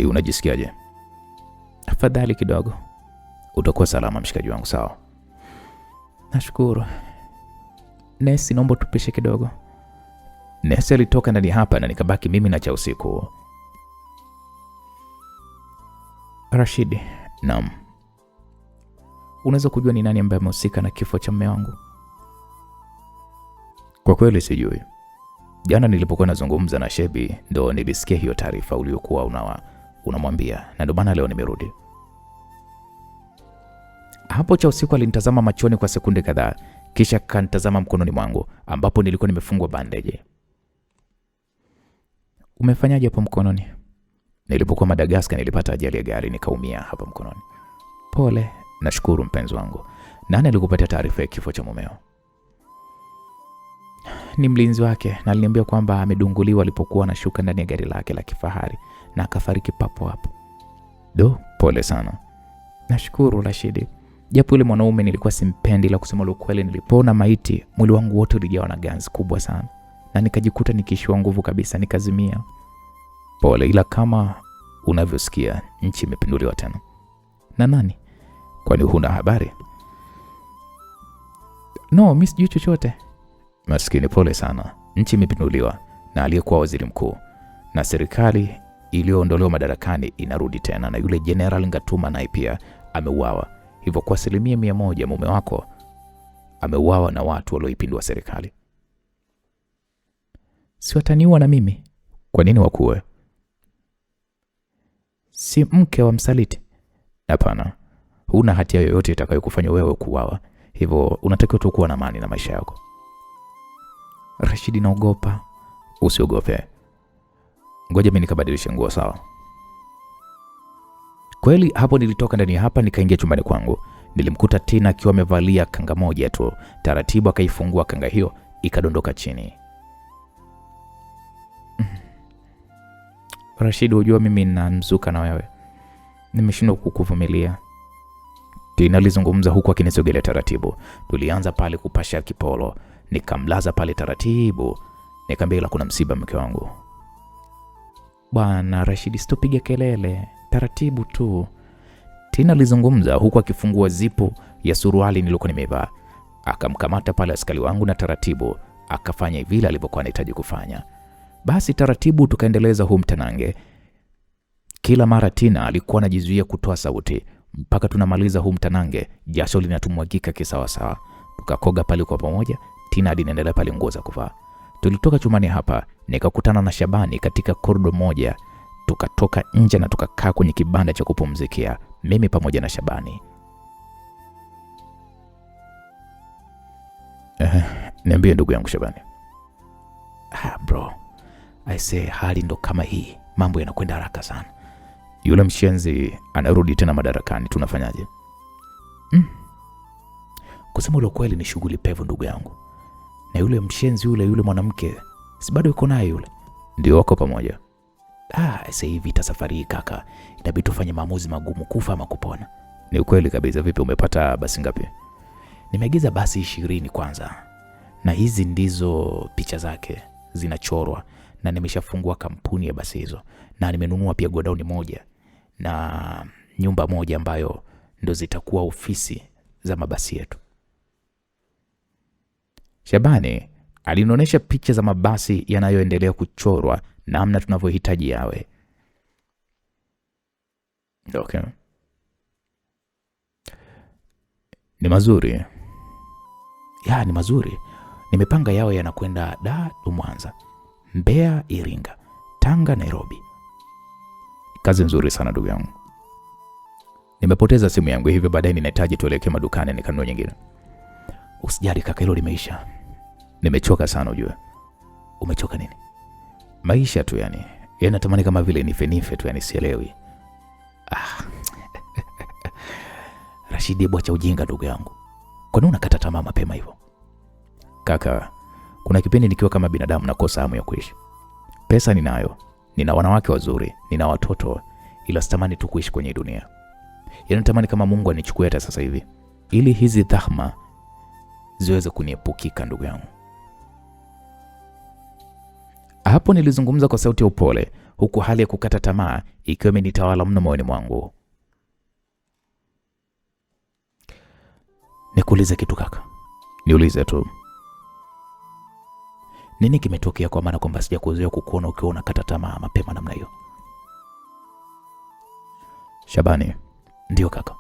[SPEAKER 1] Unajisikiaje? Afadhali kidogo. Utakuwa salama mshikaji wangu, sawa? Nashukuru. Nesi, naomba tupishe kidogo. Nesi alitoka ndani hapa na nikabaki mimi na cha usiku. Rashid. Naam. Unaweza kujua ni nani ambaye amehusika na kifo cha mume wangu? Kwa kweli sijui. Jana nilipokuwa nazungumza na Shebi ndo nilisikia hiyo taarifa uliokuwa unamwambia, na ndo maana leo nimerudi. Hapo cha usiku alinitazama machoni kwa sekunde kadhaa, kisha kanitazama mkononi mwangu ambapo nilikuwa nimefungwa bandage. Umefanyaje hapo mkononi? Nilipokuwa Madagascar nilipata ajali ya gari nikaumia hapa mkononi. Pole. Nashukuru mpenzi wangu. Nani alikupatia taarifa ya kifo cha mumeo? Ni mlinzi wake, na aliniambia kwamba amedunguliwa alipokuwa anashuka ndani ya gari lake la kifahari na akafariki papo hapo. Pole sana. Nashukuru Rashidi. Japo yule mwanaume nilikuwa simpendi, la kusema ukweli, nilipoona maiti mwili wangu wote ulijawa na ganzi kubwa sana na nikajikuta nikishiwa nguvu kabisa, nikazimia. Pole, ila kama unavyosikia nchi imepinduliwa tena. Na nani? Kwani huna habari? No, mimi sijui chochote. Maskini, pole sana. Nchi imepinduliwa na aliyekuwa waziri mkuu, na serikali iliyoondolewa madarakani inarudi tena, na yule General Ngatuma naye pia ameuawa. Hivyo kwa 100% mume wako ameuawa na watu walioipindua serikali. Si wataniua na mimi? Kwa nini wakuwe? Si mke wa msaliti? Hapana. Huna hatia yoyote itakayokufanya wewe kuuawa. Hivyo unatakiwa tu kuwa na amani na maisha yako. Rashidi, naogopa. Usiogope. Ngoja mimi nikabadilishe nguo, sawa? Kweli hapo nilitoka ndani hapa nikaingia chumbani kwangu. Nilimkuta Tina akiwa amevalia kanga moja tu. Taratibu akaifungua kanga hiyo, ikadondoka chini. Rashidi, unajua mimi ninamzuka na wewe. Nimeshindwa kukuvumilia. Tina alizungumza huku akinisogelea taratibu. Tulianza pale kupasha kipolo. Nikamlaza pale taratibu. Nikamwambia kuna msiba mke wangu. Bwana Rashidi, sitopiga kelele. Taratibu tu. Tina alizungumza huku akifungua zipu ya suruali nilikuwa nimevaa. Akamkamata pale askari wangu na taratibu akafanya vile alivyokuwa anahitaji kufanya. Basi taratibu tukaendeleza huu mtanange. Kila mara Tina alikuwa anajizuia kutoa sauti mpaka tunamaliza huu mtanange, jasho linatumwagika kisawa sawa. Tukakoga pale kwa pamoja. Tina hadi naendelea pale nguo za kuvaa. Tulitoka chumani hapa, nikakutana na Shabani katika korido moja. Tukatoka nje na tukakaa kwenye kibanda cha kupumzikia, mimi pamoja na Shabani. Niambie ndugu yangu Shabani. Bro, I say hali ndo kama hii, mambo yanakwenda haraka sana. Yule mshenzi anarudi tena madarakani, tunafanyaje? Kusema ule kweli ni shughuli pevu ndugu yangu. Na yule mshenzi yule mwanamke, si bado yuko naye yule? Ndio wako pamoja. Sasa hivi vita safari hii kaka, inabidi tufanye maamuzi magumu, kufa ama kupona. Ni ukweli kabisa. Vipi, umepata basi ngapi? Nimeagiza basi 20 kwanza. Na hizi ndizo picha zake zinachorwa, na nimeshafungua kampuni ya basi hizo, na nimenunua pia godown moja na nyumba moja ambayo ndo zitakuwa ofisi za mabasi yetu. Shabani alinionyesha picha za mabasi yanayoendelea kuchorwa namna tunavyohitaji yawe. Okay. Ni mazuri. Ni mazuri. Nimepanga yawe yanakwenda Dar, Mwanza, Mbeya, Iringa, Tanga, Nairobi. Kazi nzuri sana ndugu yangu. Nimepoteza simu yangu, hivyo baadaye ninahitaji tuelekee madukani nikanunue nyingine. Usijali kaka, hilo limeisha. Nimechoka sana ujue. Umechoka nini? Maisha tu yani. Natamani kama vile nife tu yani, sielewi. Rashidi, bwacha ujinga ndugu yangu. Kwa nini unakata tamaa mapema hivyo? Kaka, kuna kipindi nikiwa kama binadamu nakosa hamu ya kuishi. Pesa ninayo, nina wanawake wazuri, nina watoto, ila sitamani tu kuishi kwenye dunia. Natamani kama Mungu anichukue hata sasa hivi, ili hizi dhahma ziweze kuniepukika ndugu yangu. Hapo nilizungumza kwa sauti ya upole, huku hali ya kukata tamaa ikiwa imenitawala mno moyoni mwangu. Nikuulize kitu kaka? Niulize tu. Nini kimetokea, kwa maana kwamba sijakuzoea kukuona ukiwa unakata tamaa mapema namna hiyo? Shabani. Ndio kaka.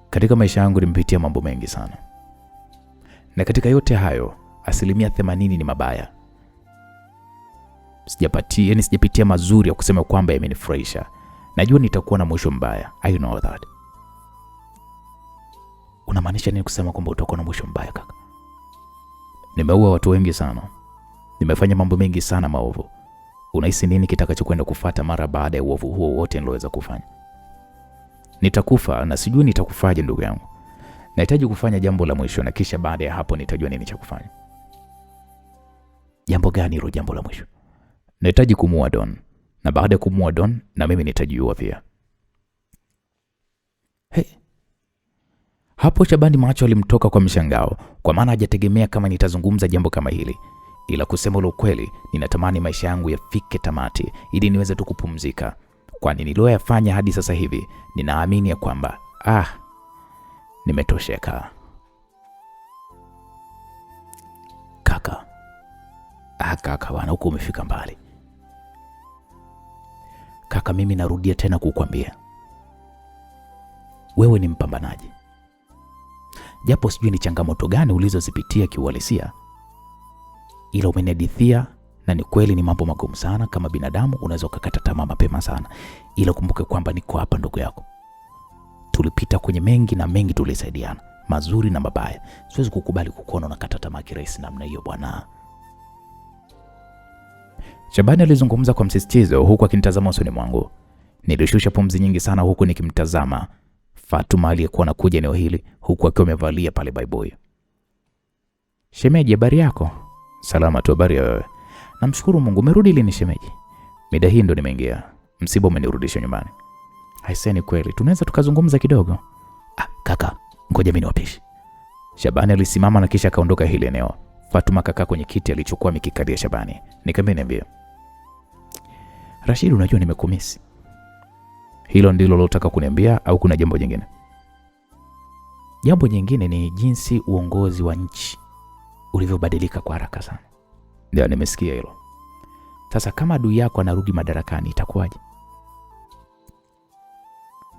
[SPEAKER 1] Katika maisha yangu nimepitia mambo mengi sana. Na katika yote hayo, 80% ni mabaya. Sijapitia mazuri ya kusema kwamba yamenifurahisha. Najua nitakuwa na mwisho mbaya. I know that.
[SPEAKER 2] Unamaanisha nini kusema kwamba utakuwa na mwisho mbaya kaka?
[SPEAKER 1] Nimeua watu wengi sana. Nimefanya mambo mengi sana maovu. Unahisi nini kitakachokwenda kufuata mara baada ya uovu huo wote niloweza kufanya? Nitakufa na sijui nitakufaje ndugu yangu. Nahitaji kufanya jambo la mwisho na kisha baada ya hapo nitajua nini cha kufanya.
[SPEAKER 2] Jambo gani hilo jambo la mwisho?
[SPEAKER 1] Nahitaji kumuua Don. Na baada ya kumuua Don na mimi nitajiua pia.
[SPEAKER 2] Hey.
[SPEAKER 1] Hapo Shabani macho alimtoka kwa mshangao, kwa maana hajategemea kama nitazungumza jambo kama hili. Ila kusema ukweli, ninatamani maisha yangu yafike tamati ili niweze tu kupumzika. Kwani niliyoyafanya hadi sasa hivi, ninaamini ya kwamba nimetosheka.
[SPEAKER 2] Kaka bwana, huko umefika mbali. Kaka, mimi narudia tena kukwambia. Wewe ni mpambanaji. Japo sijui ni changamoto gani ulizozipitia kiuhalisia, ila umenihadithia na ni kweli ni mambo magumu sana. Kama binadamu unaweza kukata tamaa mapema sana, ila kumbuke kwamba niko hapa ndugu yako. Tulipita kwenye mengi na mengi, tulisaidiana, mazuri na mabaya. Siwezi kukubali kukuona unakata tamaa kirahisi namna hiyo bwana.
[SPEAKER 1] Shabani alizungumza kwa msisitizo huku akinitazama usoni mwangu. Nilishusha pumzi nyingi sana huku nikimtazama Fatuma aliyekuwa anakuja eneo hili huku akiwa amevalia pale baibui. Shemeji, habari yako? Salama tu, habari ya wewe? Namshukuru Mungu. Umerudi lini shemeji? Mida hii ndo nimeingia. Msiba umenirudisha nyumbani. Haiseni kweli, tunaweza tukazungumza kidogo?
[SPEAKER 2] Kaka, ngoja mimi niwapishe.
[SPEAKER 1] Shabani alisimama na kisha akaondoka hili eneo. Fatuma kakaa kwenye kiti alichokuwa amekikalia Shabani. Nikamwambia,
[SPEAKER 2] Rashid, unajua nimekumisi.
[SPEAKER 1] Hilo ndilo lolotaka kuniambia au kuna jambo jingine?
[SPEAKER 2] Jambo jingine ni jinsi uongozi wa nchi ulivyobadilika kwa haraka sana.
[SPEAKER 1] Ndio, nimesikia hilo.
[SPEAKER 2] Sasa kama adui yako anarudi madarakani itakuwaje?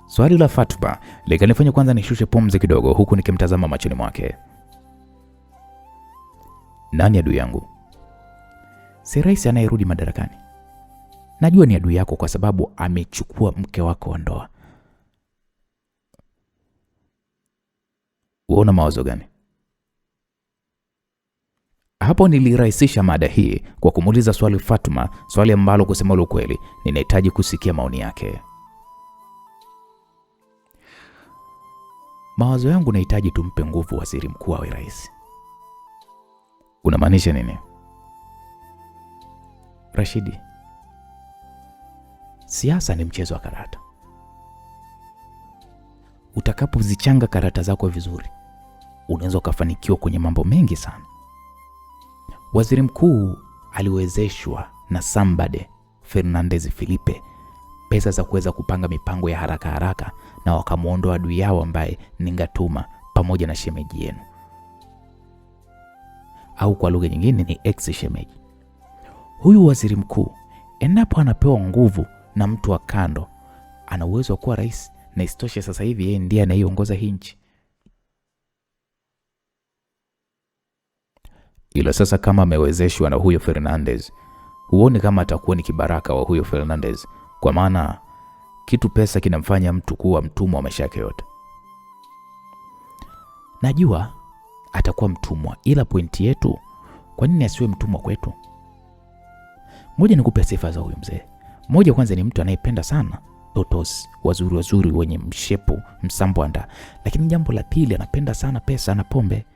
[SPEAKER 1] Swali la Fatuma likanifanya kwanza nishushe pumzi kidogo huku nikimtazama machoni mwake. Nani adui yangu?
[SPEAKER 2] Si rais anayerudi madarakani. Najua ni adui yako kwa sababu amechukua mke wako wa ndoa.
[SPEAKER 1] Uona mawazo gani? Hapo nilirahisisha mada hii kwa kumuuliza swali Fatuma, swali ambalo kusema ukweli ninahitaji kusikia maoni yake.
[SPEAKER 2] Mawazo yangu nahitaji tumpe nguvu waziri mkuu awe rais.
[SPEAKER 1] Unamaanisha nini?
[SPEAKER 2] Rashidi, siasa ni mchezo wa karata. Utakapozichanga karata zako vizuri, unaweza kufanikiwa kwenye mambo mengi sana. Waziri mkuu aliwezeshwa na Sambade Fernandez Filipe pesa za kuweza kupanga mipango ya haraka haraka, na wakamuondoa adui yao ambaye ni Ngatuma pamoja na shemeji yenu, au kwa lugha nyingine ni ex shemeji. Huyu waziri mkuu endapo anapewa nguvu na mtu wa kando, ana uwezo wa kuwa rais, na isitoshe sasa hivi yeye ndiye anayeongoza hii nchi.
[SPEAKER 1] Ila sasa kama amewezeshwa na huyo Fernandez, huoni kama atakuwa ni kibaraka wa huyo Fernandez? Kwa maana kitu pesa kinamfanya mtu kuwa mtumwa wa maisha yake yote.
[SPEAKER 2] Najua atakuwa mtumwa, ila pointi yetu, kwa nini asiwe mtumwa kwetu? Moja, nikupe sifa za huyu mzee. Moja, kwanza ni mtu anayependa sana totos wazuri wenye mshepu msambwanda. Lakini jambo la pili, anapenda sana pesa na pombe.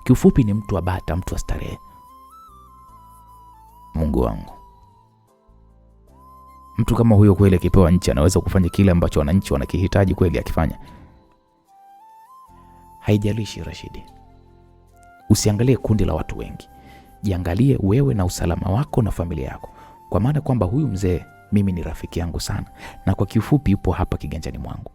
[SPEAKER 2] Kiufupi ni mtu wa bata, mtu wa starehe.
[SPEAKER 1] Mungu wangu, mtu kama huyo kweli akipewa nchi anaweza kufanya kile ambacho wananchi wanakihitaji kweli akifanya?
[SPEAKER 2] Haijalishi Rashidi, usiangalie kundi la watu wengi, jiangalie wewe na usalama wako na familia yako. Kwa maana kwamba huyu mzee mimi ni rafiki yangu sana, na kwa kifupi yupo hapa kiganjani mwangu.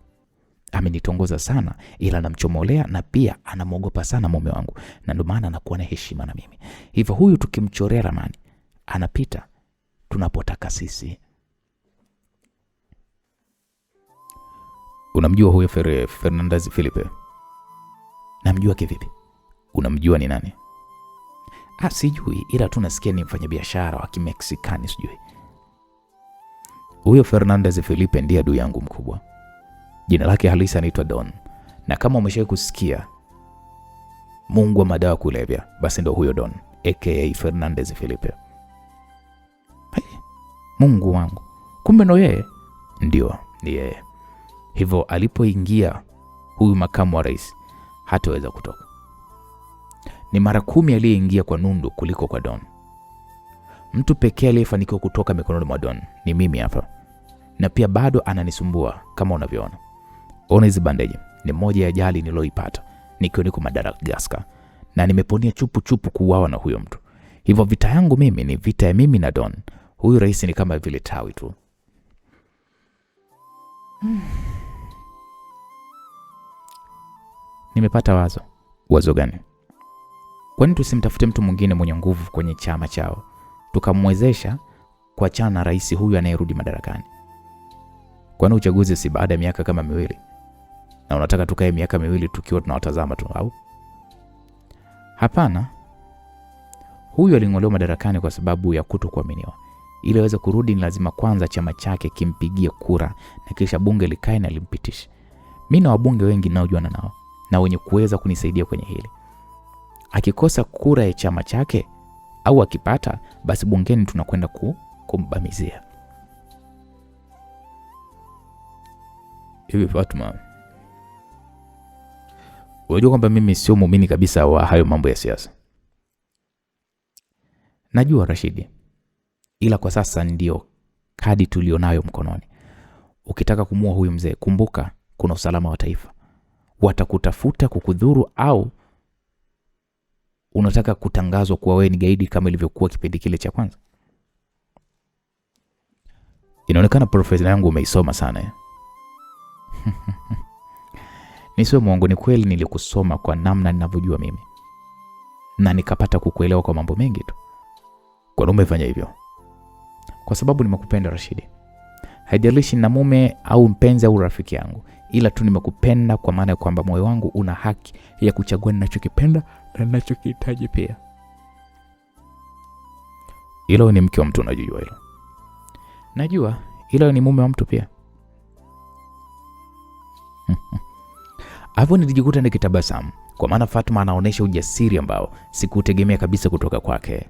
[SPEAKER 2] Amenitongoza sana, ila namchomolea, na pia anamuogopa sana mume wangu, na ndio maana anakuwa na heshima na mimi. Hivyo huyu tukimchorea ramani, anapita tunapotaka sisi.
[SPEAKER 1] Unamjua huyo Fernandez Filipe?
[SPEAKER 2] Namjua kivipi?
[SPEAKER 1] Unamjua ni nani? Sijui, ila tu nasikia ni mfanyabiashara wa Kimeksikani sijui. Huyo Fernandez Felipe ndiye adui yangu mkubwa. Jina lake halisi anaitwa Don. Na kama umeshawahi kusikia Mungu wa madawa kulevya, basi ndio huyo Don aka Fernandez Felipe. Hey, Mungu wangu. Kumbe ndo yeye? Ndio, ni yeye. Hivyo alipoingia huyu makamu wa rais hataweza kutoka. Ni mara 10 aliyeingia kwa nundu kuliko kwa Don. Mtu pekee aliyefanikiwa kutoka mikononi mwa Don ni mimi hapa. Na pia bado ananisumbua kama unavyoona. Ona hizi bandeji, ni moja ya ajali niloipata nikiwa niko Madagascar, na nimeponia chupu kuuawa na huyo mtu. Hivyo vita yangu mimi ni vita ya mimi na Don. Huyu rais ni kama vile tawi tu. Nimepata wazo. Wazo gani? Kwani tusimtafute mtu mwingine mwenye nguvu kwenye chama chao, tukamwezesha kuachana na rais huyu anayerudi madarakani? Kwani uchaguzi si baada ya miaka kama 2? Na unataka tukae miaka 2 tukiwa tunawatazama tu au? Hapana. Huyu aling'olewa madarakani kwa sababu ya kutokuaminiwa. Ili aweze kurudi ni lazima kwanza chama chake kimpigie kura na kisha bunge likae na limpitishe. Mimi na wabunge wengi naojuana nao na wenye kuweza kunisaidia kwenye hili. Akikosa kura ya chama chake au akipata, basi bungeni tunakwenda kumbamizia. Hivi Fatuma, unajua kwamba mimi sio muumini kabisa wa hayo mambo ya siasa? Najua Rashidi, ila kwa sasa ndio kadi tulionayo mkononi. Ukitaka kumua huyu mzee, kumbuka kuna usalama wa taifa. Watakutafuta kukudhuru, au unataka kutangazwa kuwa wewe ni gaidi kama ilivyokuwa kipindi kile cha kwanza? Inaonekana profesa yangu umeisoma sana. Nisiwe mwongo, ni kweli nilikusoma kwa namna ninavyojua mimi, na nikapata kukuelewa kwa mambo mengi tu. Kwa nini umefanya hivyo? Kwa sababu nimekupenda Rashidi. Haijalishi na mume au mpenzi au rafiki yangu, ila tu nimekupenda kwa maana kwamba moyo wangu una haki ya kuchagua ninachokipenda na ninachokihitaji pia. Ilo ni mke wa mtu, unajua hilo. Najua, ila ni mume wa mtu pia. Hapo nilijikuta nikitabasamu kwa maana Fatuma anaonesha ujasiri ambao sikutegemea kabisa kutoka kwake.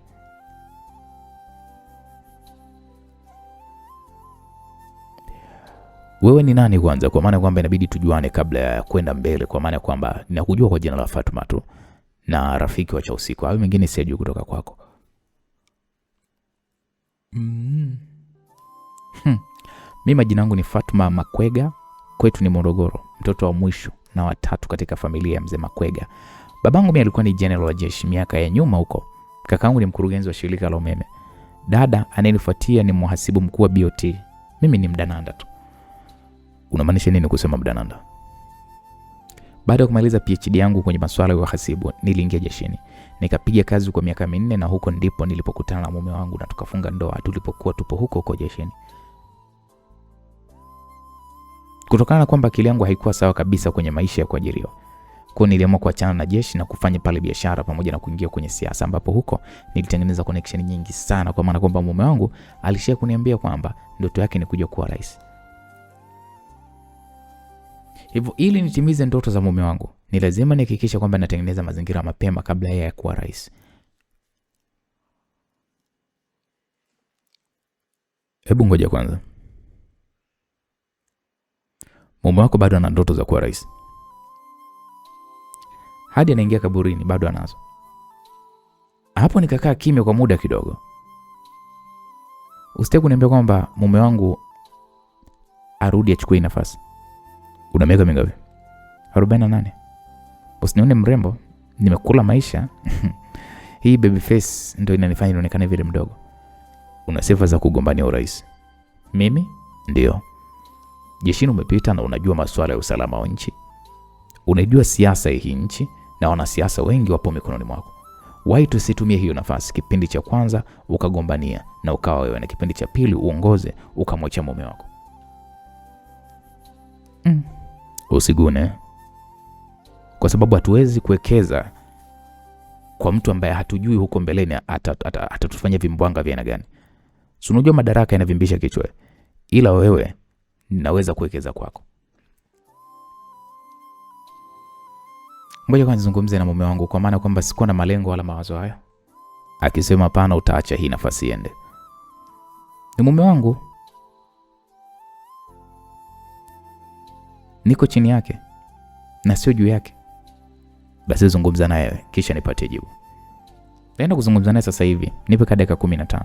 [SPEAKER 1] Wewe ni nani kwanza? Kwa maana kwamba inabidi tujuane kabla ya kwenda mbele, kwa maana kwamba ninakujua kwa jina la Fatuma tu na rafiki wa cha usiku. Au mengine sijui kutoka kwako. Mimi majina yangu ni Fatuma Makwega. Kwetu ni Morogoro, mtoto wa mwisho na watatu katika familia ya mzee Makwega. Babangu mimi alikuwa ni general wa jeshi miaka ya nyuma huko. Kakaangu ni mkurugenzi wa shirika la umeme. Dada anayenifuatia ni mhasibu mkuu wa BOT. Mimi ni mdananda tu. Unamaanisha nini kusema mdananda? Baada ya kumaliza PhD yangu kwenye masuala ya uhasibu, niliingia jeshini. Nikapiga kazi kwa miaka 4 na huko ndipo nilipokutana na mume wangu na tukafunga ndoa tulipokuwa tupo huko jeshini. Kutokana na kwamba akili yangu haikuwa sawa kabisa kwenye maisha ya kuajiriwa, kwa niliamua kuachana na jeshi na kufanya pale biashara pamoja na kuingia kwenye siasa, ambapo huko nilitengeneza connection nyingi sana, kwa maana kwamba mume wangu alishia kuniambia kwamba ndoto yake ni kuja kuwa rais. Hivyo ili nitimize ndoto za mume wangu, ni lazima nihakikishe kwamba natengeneza mazingira mapema kabla ya kuwa rais. Hebu ngoja kwanza. Mume wako bado ana ndoto za kuwa rais? Hadi anaingia kaburini bado anazo? Hapo nikakaa kimya kwa muda kidogo. Usitaki kuniambia kwamba mume wangu arudi achukue nafasi? Una miaka mingapi? 48. Usinione mrembo, nimekula maisha. Hii baby face ndio inanifanya nionekane vile mdogo. Una sifa za kugombania urais? Mimi? Ndio. Jeshini umepita na unajua masuala ya usalama wa nchi. Unajua siasa ya hii nchi na wanasiasa wengi wapo mikononi mwako. Why tusitumie hiyo nafasi kipindi cha kwanza ukagombania na ukawa wewe, na kipindi cha pili uongoze ukamwacha mume wako? Usigune. Kwa sababu hatuwezi kuwekeza kwa mtu ambaye hatujui huko mbeleni atatufanya vimbwanga vya aina gani. Si unajua madaraka yanavimbisha kichwa, ila wewe naweza kuwekeza kwako. Ngoja kwanza nizungumze na mume wangu, kwa maana kwamba sikuwa na malengo wala mawazo haya. Akisema hapana, utaacha hii nafasi iende. Ni mume wangu, niko chini yake na sio juu yake. Basi zungumza naye kisha nipatie jibu. Naenda kuzungumza naye sasa hivi, nipe dakika 15.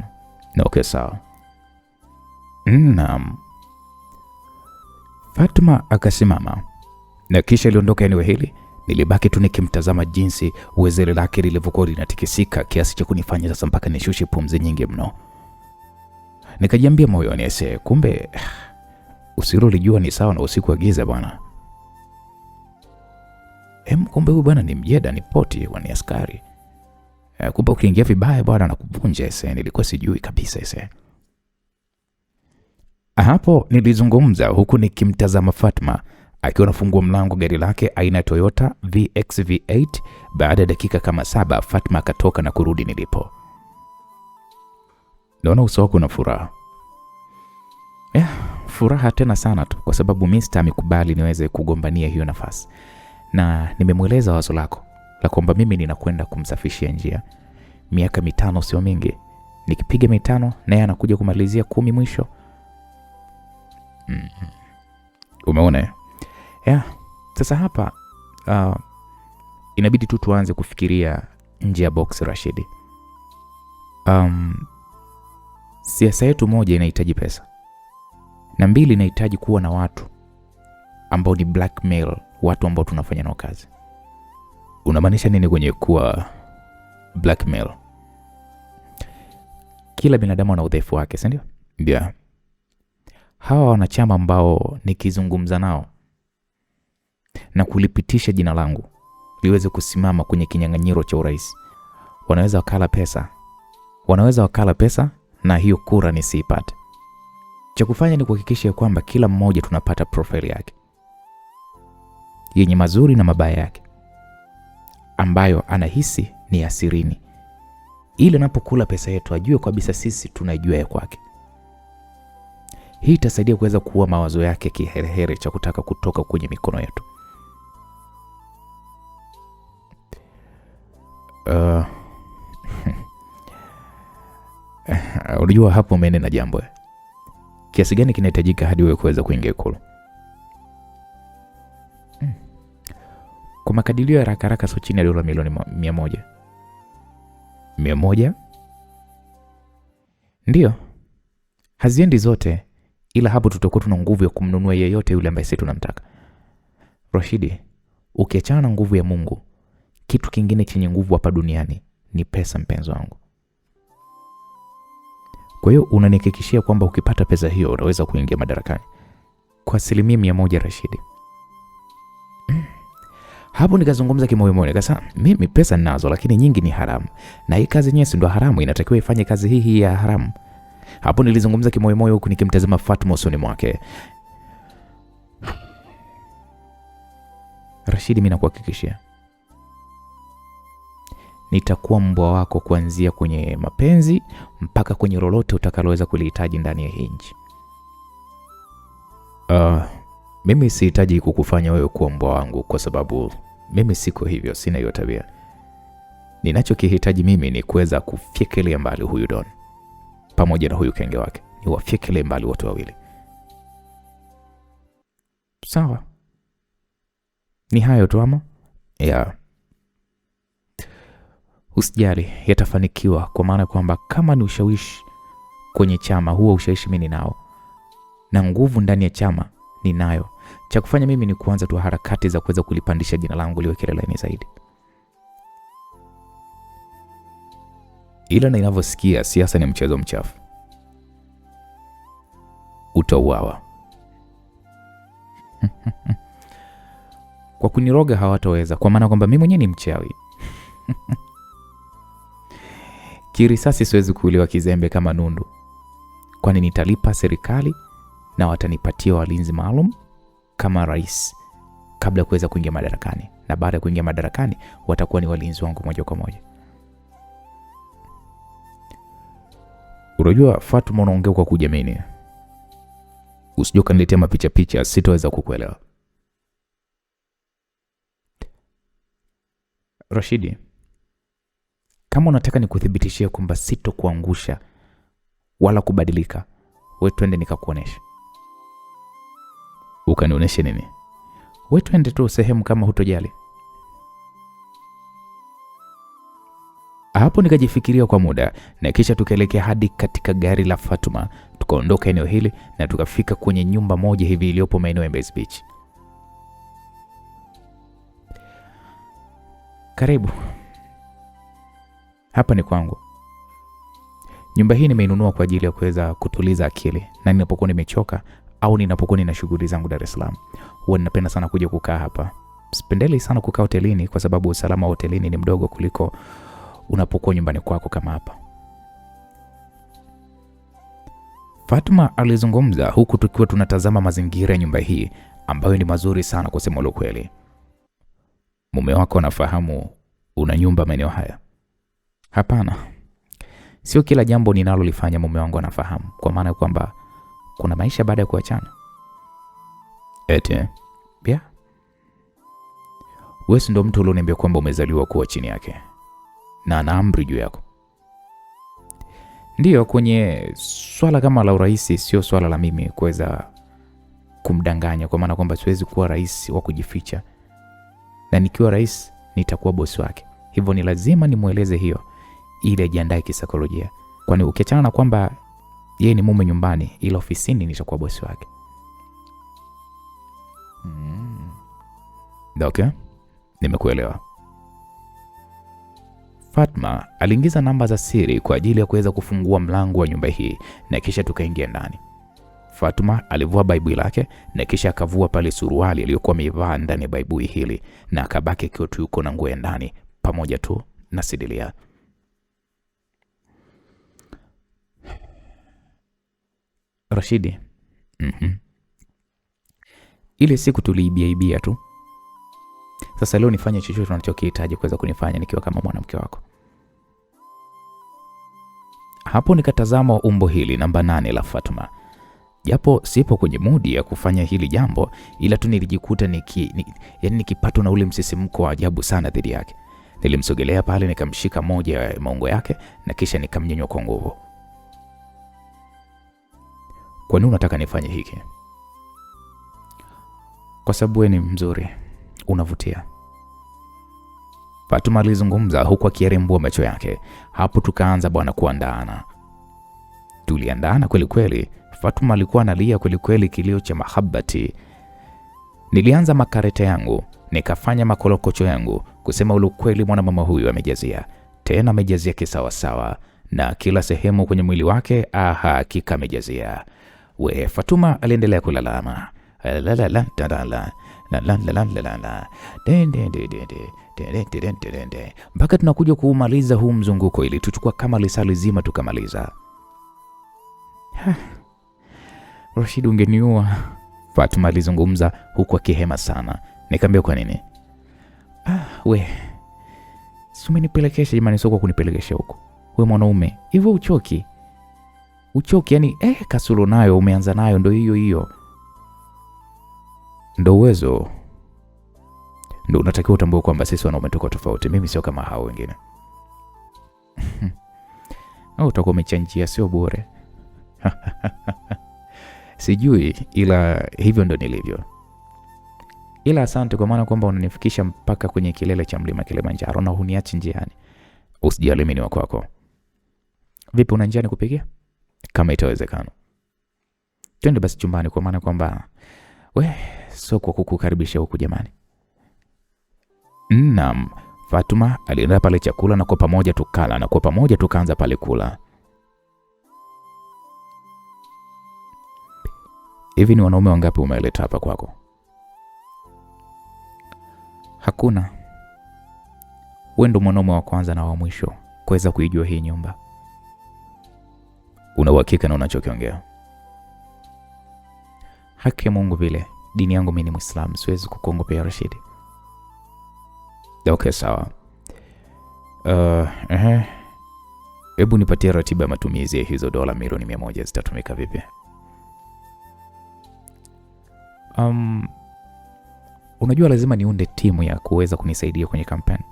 [SPEAKER 1] Na okay, sawa. Naam. Fatma akasimama na kisha aliondoka. Eneo hili nilibaki tu nikimtazama jinsi uwezele lake lilivyokuwa linatikisika kiasi cha kunifanya sasa mpaka nishushe pumzi nyingi mno. Nikajiambia moyoni, ese kumbe usilolijua ni sawa na usiku wa giza bwana. Kumbe huyu bwana ni mjeda, ni poti, ni askari. Kumbe ukiingia vibaya bwana nakuvunja ese, nilikuwa sijui kabisa ese. Hapo nilizungumza huku nikimtazama Fatma akiwa anafungua mlango gari lake aina ya Toyota VX V8. Baada ya dakika kama 7 Fatma akatoka na kurudi nilipo. Naona uso wako una furaha. Furaha tena sana tu kwa sababu Mr. amekubali niweze kugombania hiyo nafasi. Na nimemweleza wazo lako la kwamba mimi ninakwenda kumsafishia njia. Miaka 5 sio mingi. Nikipiga 5 naye anakuja kumalizia 10 mwisho. Umeona? Sasa hapa inabidi tu tuanze kufikiria nje ya box, Rashidi. Siasa yetu, moja, inahitaji pesa, na 2, inahitaji kuwa na watu ambao ni blackmail, watu ambao tunafanya nao kazi. Unamaanisha nini kwenye kuwa blackmail? Kila binadamu ana udhaifu wake, si ndio? Yeah. Hawa wanachama ambao nikizungumza nao na kulipitisha jina langu liweze kusimama kwenye kinyang'anyiro cha urais, wanaweza wakala pesa na hiyo kura nisiipate. Cha kufanya ni kuhakikisha kwamba kila mmoja tunapata profile yake yenye mazuri na mabaya yake, ambayo anahisi ni asirini, ili anapokula pesa yetu ajue kabisa sisi tunajua ya kwake. Hii itasaidia kuweza kuua mawazo yake kiherehere cha kutaka kutoka kwenye mikono yetu. Unajua hapo umeenda na jambo. Kiasi gani kinahitajika hadi wewe kuweza kuingia Ikulu? Kwa makadirio ya haraka sio chini ya dola milioni 100. 100? Ndio. Haziendi zote, ila hapo tutakuwa tuna nguvu ya kumnunua yeyote yule ambaye sisi tunamtaka. Rashidi, ukiachana na nguvu ya Mungu, kitu kingine chenye nguvu hapa duniani ni pesa, mpenzi wangu. Kwa hiyo unanihakikishia kwamba ukipata pesa hiyo unaweza kuingia madarakani kwa 100%, Rashidi? Hapo nikazungumza kimoyomoyo, nikasema mimi pesa ninazo, lakini nyingi ni haramu, na hii kazi yenyewe ndio haramu, inatakiwa ifanye kazi hii ya haramu. Hapo nilizungumza kimoyomoyo huku nikimtazama Fatma usoni mwake. Rashidi, mimi nakuhakikishia nitakuwa mbwa wako kuanzia kwenye mapenzi mpaka kwenye lolote utakaloweza kulihitaji ndani ya hii nchi. Mimi sihitaji kukufanya wewe kuwa mbwa wangu kwa sababu mimi siko hivyo, sina hiyo tabia. Ninachokihitaji mimi ni kuweza kufyekelea mbali huyu Don pamoja na huyu kenge wake. Ni wafyekelea mbali wote wawili. Sawa? Ni hayo tu ama? Usijali, yatafanikiwa, kwa maana kwamba kama ni ushawishi kwenye chama, huo ushawishi mimi ninao, na nguvu ndani ya chama ninayo. Cha kufanya mimi ni kuanza tu harakati za kuweza kulipandisha jina langu liwe kileleni zaidi. Ila na ninavyosikia siasa ni mchezo mchafu. Utauawa. Kwa kuniroga hawataweza, kwa maana kwamba mimi mwenyewe ni mchawi. Kirisasi siwezi kuuliwa kizembe kama nundu, kwani nitalipa serikali na watanipatia walinzi maalum kama rais kabla ya kuweza kuingia madarakani, na baada ya kuingia madarakani watakuwa ni walinzi wangu moja kwa moja. Unajua Fatuma, unaongea kwa kujiamini. Usije ukaniletea mapicha picha, sitaweza kukuelewa. Rashidi, kama unataka nikuthibitishie kwamba sitokuangusha wala kubadilika, wewe twende nikakuonesha. Ukanionyeshe nini? Wewe twende tu sehemu kama hutojali. Hapo nikajifikiria kwa muda na kisha tukaelekea hadi katika gari la Fatuma. Tukaondoka eneo hili na tukafika kwenye nyumba moja hivi iliyopo maeneo ya Mbezi Beach. Karibu. Hapa ni kwangu. Nyumba hii nimeinunua kwa ajili ya kuweza kutuliza akili na ninapokuwa nimechoka au ninapokuwa nina shughuli zangu Dar es Salaam. Huwa ninapenda sana kuja kukaa hapa. Sipendelei sana kukaa hotelini kwa sababu usalama wa hotelini ni mdogo kuliko unapokuwa nyumbani kwako kama hapa. Fatuma alizungumza huku tukiwa tunatazama mazingira ya nyumba hii ambayo ni mazuri sana kwa kusema ukweli. Mume wako anafahamu una nyumba maeneo haya? Hapana. Sio kila jambo ninalolifanya mume wangu anafahamu, kwa maana kwamba kuna maisha baada ya kuachana. Eti? Yeah. Wewe ndio mtu ulioniambia kwamba umezaliwa kuwa chini yake na ana amri juu yako. Ndiyo, kwenye swala kama la uraisi sio swala la mimi kuweza kumdanganya, kwa maana kwamba siwezi kuwa rais wa kujificha, na nikiwa rais nitakuwa bosi wake. Hivyo ni lazima nimueleze hiyo ili ajiandae kisaikolojia, kwani ukiachana na kwamba yeye ni mume nyumbani, ila ofisini nitakuwa bosi wake. Okay, nimekuelewa. Fatma aliingiza namba za siri kwa ajili ya kuweza kufungua mlango wa nyumba hii na kisha tukaingia ndani. Fatma alivua baibui lake na kisha akavua pale suruali aliyokuwa ameivaa ndani ya baibui hili na akabaki akiwa tu yuko na nguo ya ndani pamoja tu na sidilia. Rashidi, ile siku tuliibia tu. Sasa leo nifanye chochote unachokihitaji kuweza kunifanya nikiwa kama mwanamke wako. Hapo nikatazama umbo hili namba 8 la Fatuma. Japo sipo kwenye mudi ya kufanya hili jambo, ila tu nilijikuta nikipatwa na ule msisimko wa ajabu sana dhidi yake. Nilimsogelea pale nikamshika moja ya maungo yake na kisha nikamnyanyua kwa nguvu. Kwa nini unataka nifanye hiki? Kwa sababu wewe ni mzuri, unavutia. Fatuma alizungumza huku akirembua macho yake. Hapo tukaanza bwana kuandaana. Tuliandaana kweli kweli. Fatuma alikuwa analia kweli kweli, kilio cha mahabbati. Nilianza makareta yangu, nikafanya makolokocho yangu. Kusema ule kweli, mwanamama huyu amejazia. Tena amejazia kisawa sawa, na kila sehemu kwenye mwili wake hakika amejazia. Fatuma aliendelea kulalama. Mpaka tunakuja kuumaliza huu mzunguko, ili tuchukua kama lisali zima tukamaliza. Rashid, ungeniua. Fatuma alizungumza huku akihema sana. Nikamwambia kwa nini? Si umenipelekesha jamani, sio kwa kunipelekesha huko. Wewe mwanaume hivyo uchoki yani, kasoro nayo umeanza nayo, ndo hiyo ndo uwezo. Ndo unatakiwa utambue kwamba sisi wanaume tuko tofauti. Mimi sio kama hao wengine. Au utakuwa umechanjia, sio bure. Sijui, ila hivyo ndo nilivyo. Ila asante kwa maana kwamba unanifikisha mpaka kwenye kilele cha mlima Kilimanjaro na huniachi njiani. Usijali, mimi ni wako wako. Vipi, una njia nikupigia? Kama itawezekana. Twende basi chumbani, kwa maana kwamba sio kwa kukukaribisha huku jamani. Naam, Fatuma alienda pale chakula na kwa pamoja tukala na kwa pamoja tukaanza pale kula. Hivi ni wanaume wangapi umeleta hapa kwako? Hakuna. Wewe ndo mwanaume wa kwanza na wa mwisho kuweza kuijua hii nyumba. Una uhakika na unachokiongea? Haki ya Mungu, vile dini yangu mimi ni Muislamu, siwezi kukuongopea Rashidi. Okay, sawa. Hebu nipatie ratiba ya matumizi ya hizo dola milioni 100 zitatumika vipi? Unajua lazima niunde timu ya kuweza kunisaidia kwenye kampeni.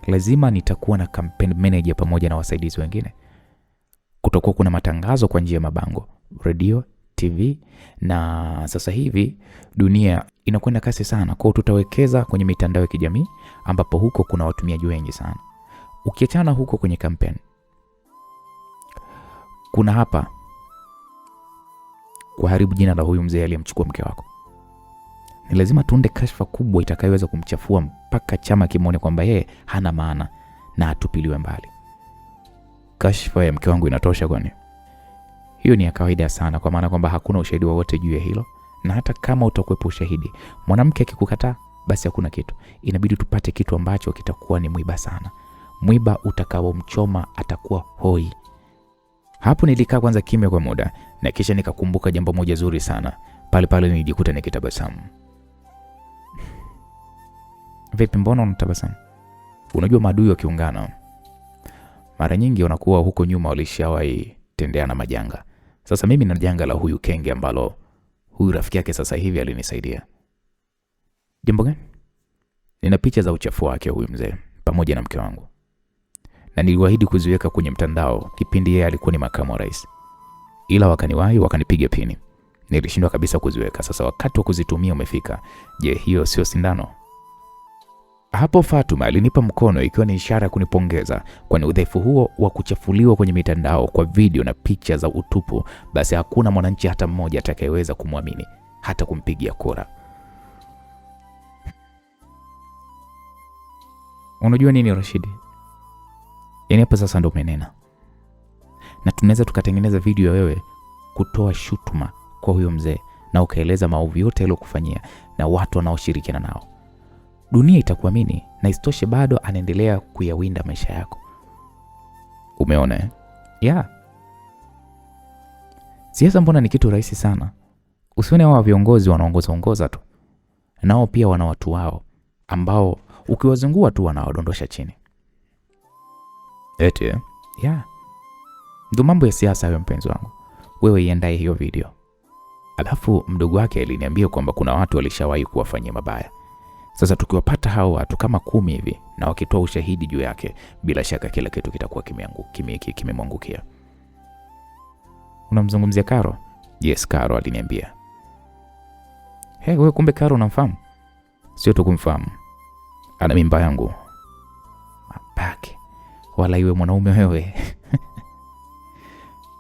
[SPEAKER 1] Lazima nitakuwa na campaign manager pamoja na wasaidizi wengine. Kutakuwa kuna matangazo kwa njia ya mabango, radio, TV, na sasa hivi dunia inakwenda kasi sana. Kwa hiyo tutawekeza kwenye mitandao ya kijamii ambapo huko kuna watumiaji wengi sana. Ukiachana huko kwenye campaign, kuna hapa kuharibu jina la huyu mzee aliyemchukua mke wako. Ni lazima tuunde kashfa kubwa itakayoweza kumchafua mpaka chama kimone kwamba yeye hana maana na atupiliwe mbali. Kashfa ya mke wangu inatosha kwani? Hiyo ni ya kawaida sana, kwa maana kwamba hakuna ushahidi wowote juu ya hilo, na hata kama utakuwepo ushahidi, mwanamke akikukataa basi hakuna kitu. Inabidi tupate kitu ambacho kitakuwa ni mwiba sana. Mwiba utakaomchoma atakuwa hoi. Hapo nilikaa kwanza kimya kwa muda, na kisha nikakumbuka jambo moja zuri sana. Pale nilijikuta nikitabasamu. Vipi, mbona unatabasamu? Unajua maadui wakiungana mara nyingi wanakuwa huko nyuma walishawahi tendeana majanga. Sasa mimi na janga la huyu kenge ambalo huyu rafiki yake sasa hivi alinisaidia. Jambo gani? Nina picha za uchafu wake huyu mzee pamoja na mke wangu, na niliwaahidi kuziweka kwenye mtandao kipindi yeye alikuwa ni makamu wa rais, ila wakaniwahi wakanipiga pini. Nilishindwa kabisa kuziweka. Sasa wakati wa kuzitumia umefika. Je, hiyo sio sindano? Hapo Fatuma alinipa mkono ikiwa ni ishara ya kunipongeza, kwani udhaifu huo wa kuchafuliwa kwenye mitandao kwa video na picha za utupu, basi hakuna mwananchi hata mmoja atakayeweza kumwamini hata kumpigia kura. Unajua nini Rashidi? Yaani hapa sasa ndo umenena. Na tunaweza tukatengeneza video ya wewe kutoa shutuma kwa huyo mzee na ukaeleza maovu yote aliyokufanyia na watu wanaoshirikiana nao. Dunia itakuamini, na isitoshe bado anaendelea kuyawinda maisha yako. Umeona eh? Yeah. Siasa mbona ni kitu rahisi sana. Usione wao viongozi wanaongoza tu. Nao pia wana watu wao ambao ukiwazungua tu wanawadondosha chini. Eti eh? Yeah. Ndio mambo ya siasa hayo mpenzi wangu. Wewe iandae hiyo video. Alafu mdogo wake aliniambia kwamba kuna watu walishawahi kuwafanyia mabaya. Sasa tukiwapata hao watu kama 10 hivi na wakitoa ushahidi juu yake, bila shaka kila kitu kitakuwa kimemwangukia. Unamzungumzia Karo? Yes, Karo aliniambia. Hey, wewe kumbe Karo unamfahamu? Sio tu kumfahamu, ana mimba yangu. Mapake. Wala iwe mwanaume wewe.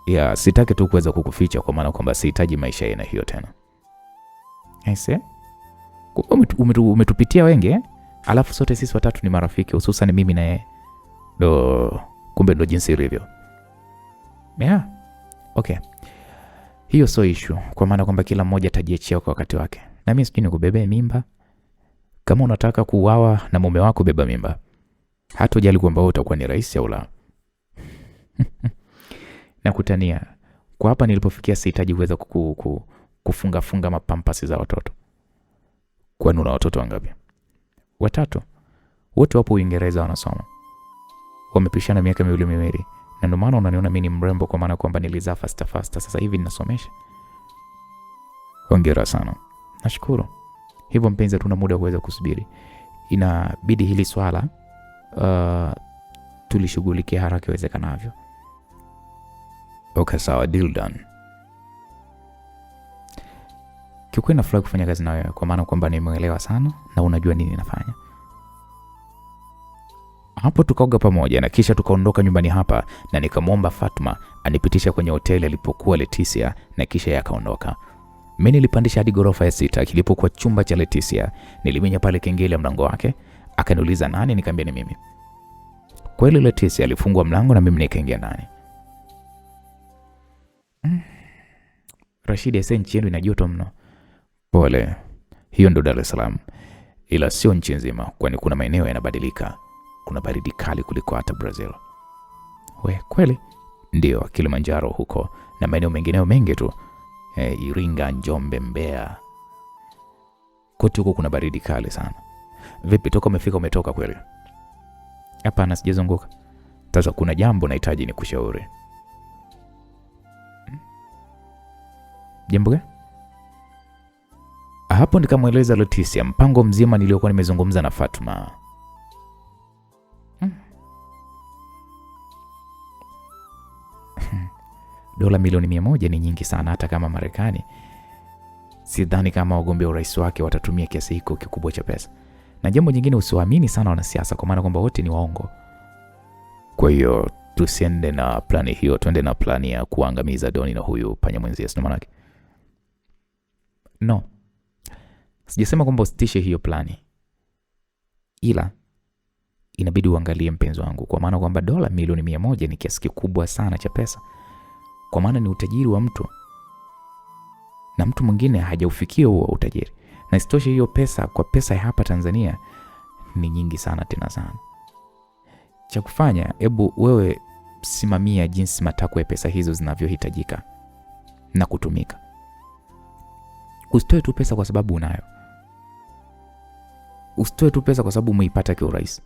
[SPEAKER 1] Ya, sitaki tu kuweza kukuficha kwa maana kwamba sihitaji maisha yana hiyo tena. Aise? Umetupitia wengi eh? Alafu sote sisi watatu ni marafiki, hususan mimi na yeye. Kumbe ndo jinsi ilivyo. Yeah. Okay. Hiyo so issue, kwa maana kwamba kila mmoja atajiachia kwa wakati wake. Na mimi sijui nikubebee mimba. Kama unataka kuuawa na mume wako, beba mimba. Hata ujali kwamba wewe utakuwa ni rais au la. Nakutania. Kwa hapa nilipofikia sihitaji kuweza kufunga mapampasi za watoto. Kwani una watoto wangapi? 3. Wote wapo Uingereza wanasoma. Wamepishana miaka miwili. Na ndio maana unaniona mimi ni mrembo, kwa maana kwamba nilizaa fasta. Sasa hivi ninasomesha. Hongera sana. Nashukuru. Hivyo mpenzi, tuna muda kuweza kusubiri. Inabidi hili swala tulishughulikia haraka iwezekanavyo. Okay, sawa, deal done. Kiukweli nafurahi kufanya kazi na wewe, kwa maana kwamba nimeelewa sana na unajua nini nafanya. Hapo tukaoga pamoja na kisha tukaondoka nyumbani hapa, na nikamwomba Fatuma anipitisha kwenye hoteli alipokuwa Leticia, na kisha yakaondoka. Mimi nilipandisha hadi ghorofa ya 6 kilipokuwa chumba cha Leticia. Nilimenya pale kengele ya mlango wake, akaniuliza nani, nikamwambia ni mimi. Kweli Leticia alifungua mlango na mimi nikaingia ndani. Rashidi, ese nchi yenu ina joto mno. Pole, hiyo ndo Dar es Salaam, ila sio nchi nzima, kwani kuna maeneo yanabadilika. Kuna baridi kali kuliko hata Brazil. We, kweli? Ndio, Kilimanjaro huko na maeneo mengineo mengi tu. Iringa, Njombe, Mbeya. Kote huko kuna baridi kali sana. Vipi, toka umefika umetoka kweli? Hapana, sijazunguka. Sasa kuna jambo nahitaji nikushauri. Jambo gani? Hapo nikamweleza Leticia mpango mzima niliokuwa nimezungumza na Fatma. Dola milioni 100 ni nyingi sana, hata kama Marekani sidhani kama wagombea urais wake watatumia kiasi hiko kikubwa cha pesa. Na jambo jingine, usiwaamini sana wanasiasa, kwa maana kwamba wote ni waongo. Kwa hiyo tusiende na plani hiyo, tuende na plani ya kuangamiza Doni na huyu panya mwenzie, sio maana yake? No. Sijasema kwamba usitishe hiyo plani, ila inabidi uangalie mpenzi wangu, kwa maana kwamba dola milioni 100 ni kiasi kikubwa sana cha pesa, kwa maana ni utajiri wa mtu na mtu mwingine hajaufikia huo utajiri. Na isitoshe hiyo pesa kwa pesa ya hapa Tanzania ni nyingi sana, tena sana. Cha kufanya, hebu wewe simamia jinsi matakwa ya pesa hizo zinavyohitajika na kutumika. Usitoe tu pesa kwa sababu unayo. Usitoe tu pesa kwa sababu umeipata kiurahisi.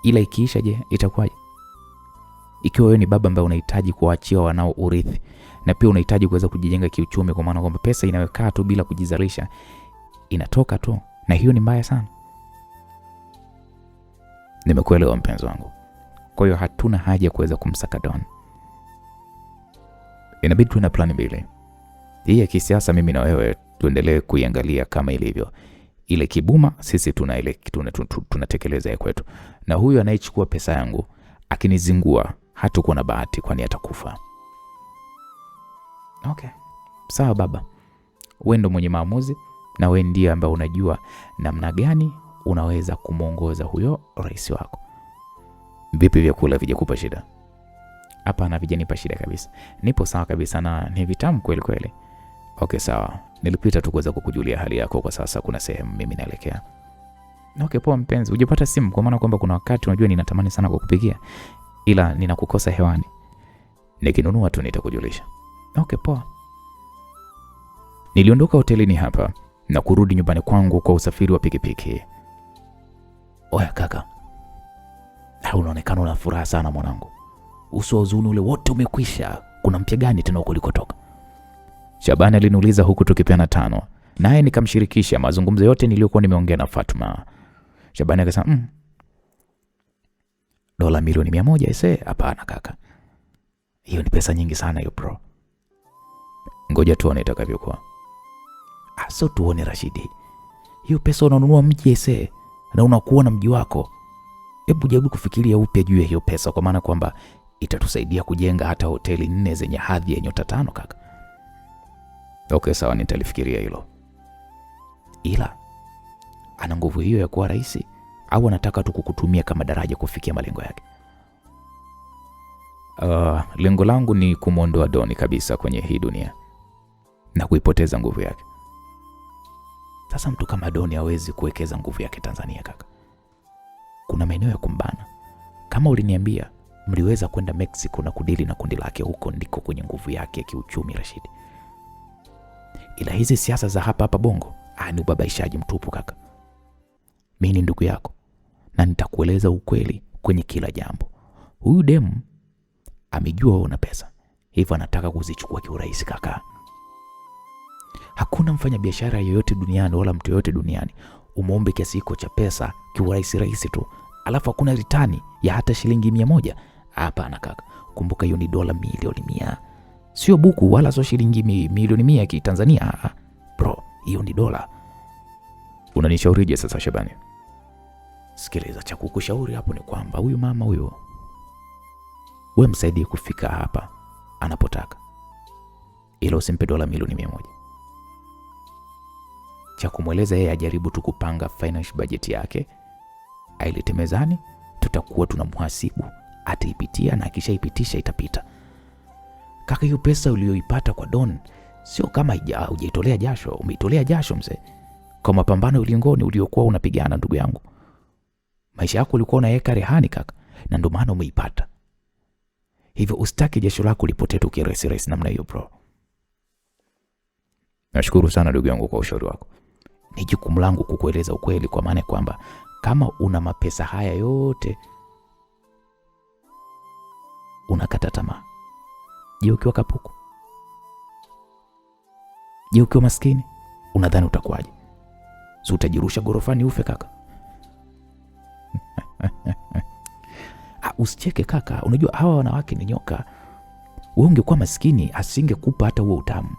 [SPEAKER 1] Ila ikiisha, je, itakuwaje? Ikiwa wewe ni baba ambaye unahitaji kuachia wanao urithi na pia unahitaji kuweza kujijenga kiuchumi, kwa maana kwamba pesa inayokaa tu bila kujizalisha inatoka tu, na hiyo ni mbaya sana. Nimekuelewa mpenzi wangu. Kwa hiyo hatuna haja ya kuweza kumsaka Don. Inabidi tuwe na plani mbili. Hii ya kisiasa mimi na wewe tuendelee kuiangalia kama ilivyo. Ile kibuma sisi tunatekeleza ya kwetu. Na huyu anayechukua pesa yangu akinizingua hatakuwa na bahati, kwani atakufa. Okay. Sawa baba. Wewe ndo mwenye maamuzi na wewe ndiye ambaye unajua namna gani unaweza kumuongoza huyo rais wako. Vipi vyakula vijakupa shida? Hapana, vijanipa shida kabisa. Nipo sawa kabisa na ni vitamu kweli kweli. Okay, sawa. Nilipita tu kuweza kukujulia hali yako, kwa sasa kuna sehemu mimi naelekea. Okay, poa mpenzi. Hujapata simu, kwa maana kwamba kuna wakati unajua ninatamani sana kukupigia ila ninakukosa hewani. Nikinunua tu nitakujulisha. Okay, poa. Niliondoka hotelini hapa na kurudi nyumbani kwangu kwa usafiri wa pikipiki. Oya kaka, unaonekana una furaha sana mwanangu. Uso wa huzuni ule wote umekwisha. Kuna mpya gani tena huko ulikotoka? Shabani aliniuliza huku tukipeana tano, naye nikamshirikisha mazungumzo yote niliyokuwa nimeongea na Fatma. Shabani akasema, dola milioni 100 ese? Hapana kaka, hiyo ni pesa nyingi sana hiyo bro. Ngoja tuone itakavyokuwa. So tuone Rashidi, hiyo pesa unanunua mji ese na unakuwa na mji wako. Hebu jaribu kufikiria upya juu ya hiyo pesa, kwa maana kwamba itatusaidia kujenga hata hoteli 4 zenye hadhi ya nyota 5 kaka. Okay, sawa, nitalifikiria hilo. Ila ana nguvu hiyo ya kuwa rais au anataka tu kukutumia kama daraja kufikia malengo yake? Lengo langu ni kumuondoa Doni kabisa kwenye hii dunia na kuipoteza nguvu yake. Sasa mtu kama Doni hawezi kuwekeza nguvu yake Tanzania kaka. Kuna maeneo ya kumbana. Kama uliniambia mliweza kwenda Mexico na kudili na kundi lake, huko ndiko kwenye nguvu yake ya kiuchumi Rashid. Ila hizi siasa za hapa Bongo ni ubabaishaji mtupu kaka. Mimi ni ndugu yako na nitakueleza ukweli kwenye kila jambo. Huyu demu amejua una pesa, hivyo anataka kuzichukua kiurahisi kaka. Hakuna mfanyabiashara yoyote duniani wala mtu yoyote duniani umuombe kiasi hiko cha pesa kiurahisi tu, alafu hakuna ritani ya hata shilingi 100. Hapana kaka. Kumbuka hiyo ni dola milioni 100. Sio buku wala sio shilingi milioni 100 ya Kitanzania. Bro, hiyo ni dola. Unanishaurije sasa Shabani? Sikiliza, cha kukushauri hapo ni kwamba huyu mama huyo, wewe msaidie kufika hapa anapotaka, ila usimpe dola milioni 100. Cha kumweleza yeye ajaribu tu kupanga financial budget yake, ailete mezani, tutakuwa tunamhasibu, ataipitia na akishaipitisha itapita. Kaka, hiyo pesa uliyoipata kwa Don sio kama hujaitolea jasho, umeitolea jasho mzee. Kwa mapambano ulingoni uliokuwa unapigana ndugu yangu. Maisha yako ulikuwa unaweka rehani kaka, na ndio maana umeipata. Hivyo usitaki jasho lako lipotee tu kirahisi namna hiyo bro. Nashukuru sana ndugu yangu kwa ushauri wako. Ni jukumu langu kukueleza ukweli, kwa maana kwamba kama una mapesa haya yote
[SPEAKER 2] unakata tamaa. Je, ukiwa kapuku? Je, ukiwa maskini unadhani utakuwaje? Si utajirusha gorofani ufe kaka? Usicheke kaka, unajua hawa wanawake ni nyoka. Wewe ungekuwa maskini asingekupa hata huo utamu,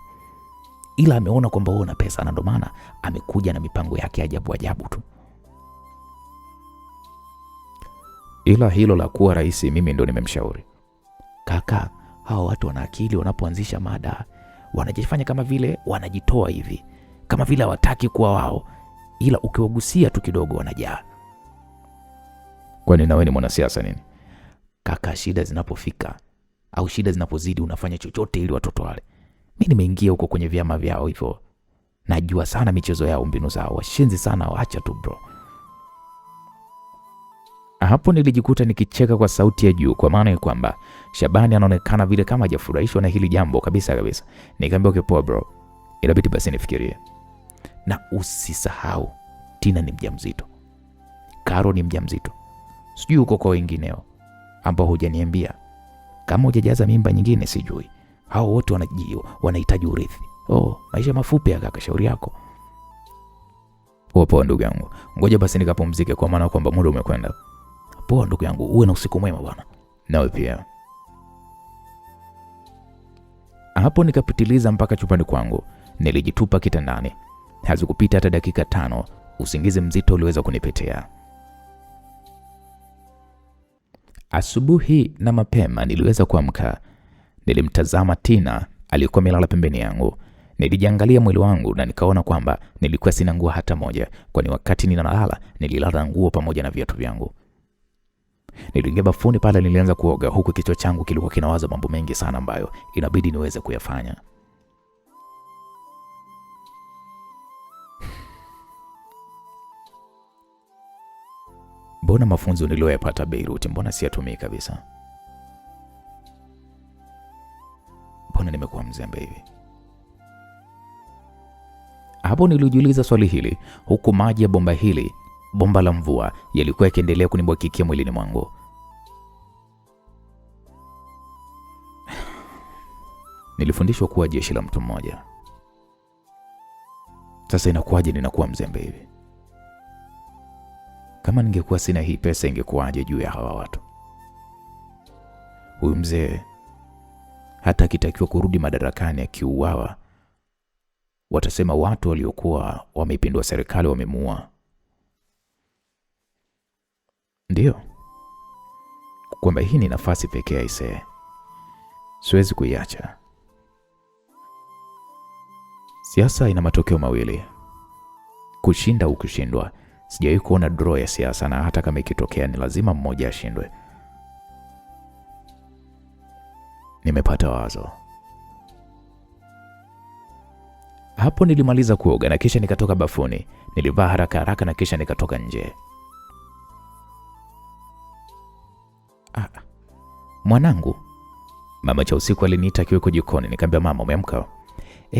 [SPEAKER 2] ila ameona kwamba wewe una pesa na ndio maana amekuja na mipango yake ajabu ajabu tu.
[SPEAKER 1] Ila hilo la kuwa rais mimi ndo nimemshauri.
[SPEAKER 2] Kaka, hawa watu wana akili, wanapoanzisha mada wanajifanya kama vile wanajitoa hivi, kama vile hawataki kuwa wao, ila ukiwagusia tu kidogo wanajaa.
[SPEAKER 1] Kwani nawe ni mwanasiasa nini?
[SPEAKER 2] Kaka, shida zinapofika au shida zinapozidi unafanya chochote ili watoto wale. Mimi nimeingia huko kwenye vyama vyao hivyo, najua sana michezo yao, mbinu zao, washenzi sana, waacha tu bro.
[SPEAKER 1] Hapo nilijikuta nikicheka kwa sauti ya juu, kwa maana ya kwamba Shabani anaonekana vile kama hajafurahishwa na hili jambo kabisa. Nikamwambia okay poa bro, inabidi basi nifikirie.
[SPEAKER 2] Na usisahau Tina ni mjamzito, Karo ni mjamzito, sijui uko kwa wengineo ambao hujaniambia. Kama hujajaza mimba nyingine sijui. Hao wote wanahitaji urithi. Maisha mafupi ya kaka, shauri yako.
[SPEAKER 1] Poa ndugu yangu, ngoja basi nikapumzike, kwa maana kwamba muda umekwenda.
[SPEAKER 2] Poa ndugu yangu, uwe na usiku mwema bwana.
[SPEAKER 1] Nawe pia. Hapo nikapitiliza mpaka chumbani kwangu, nilijitupa kitandani. Hazikupita hata dakika 5, usingizi mzito uliweza kunipitia. Asubuhi na mapema niliweza kuamka. Nilimtazama Tina aliyekuwa amelala pembeni yangu. Nilijiangalia mwili wangu na nikaona kwamba nilikuwa sina nguo hata moja, kwani wakati ninalala nililala nguo pamoja na viatu vyangu. Niliingia bafuni pale, nilianza kuoga huku kichwa changu kilikuwa kinawaza mambo mengi sana ambayo inabidi niweze kuyafanya. Mbona mafunzo niliyoyapata Beirut mbona siyatumii kabisa? Mbona nimekuwa mzembe hivi? Hapo nilijiuliza swali hili huku maji ya bomba la mvua yalikuwa yakiendelea kunibwakikia mwilini mwangu. Nilifundishwa kuwa jeshi la mtu mmoja. Sasa inakuwaje ninakuwa mzembe hivi? Kama ningekuwa sina hii pesa ingekuwaje juu ya hawa watu? Huyu mzee hata akitakiwa kurudi madarakani akiuawa, watasema watu waliokuwa wameipindua serikali wamemuua. Ndio, kwamba hii ni nafasi pekee aisee, siwezi kuiacha. Siasa ina matokeo mawili, kushinda au kushindwa. Sijawahi kuona draw ya siasa, na hata kama ikitokea ni lazima mmoja ashindwe. Nimepata wazo. Hapo nilimaliza kuoga na kisha nikatoka bafuni. Nilivaa haraka na kisha nikatoka nje. Mwanangu, mama cha usiku aliniita akiwa jikoni. Nikamwambia mama, umeamka?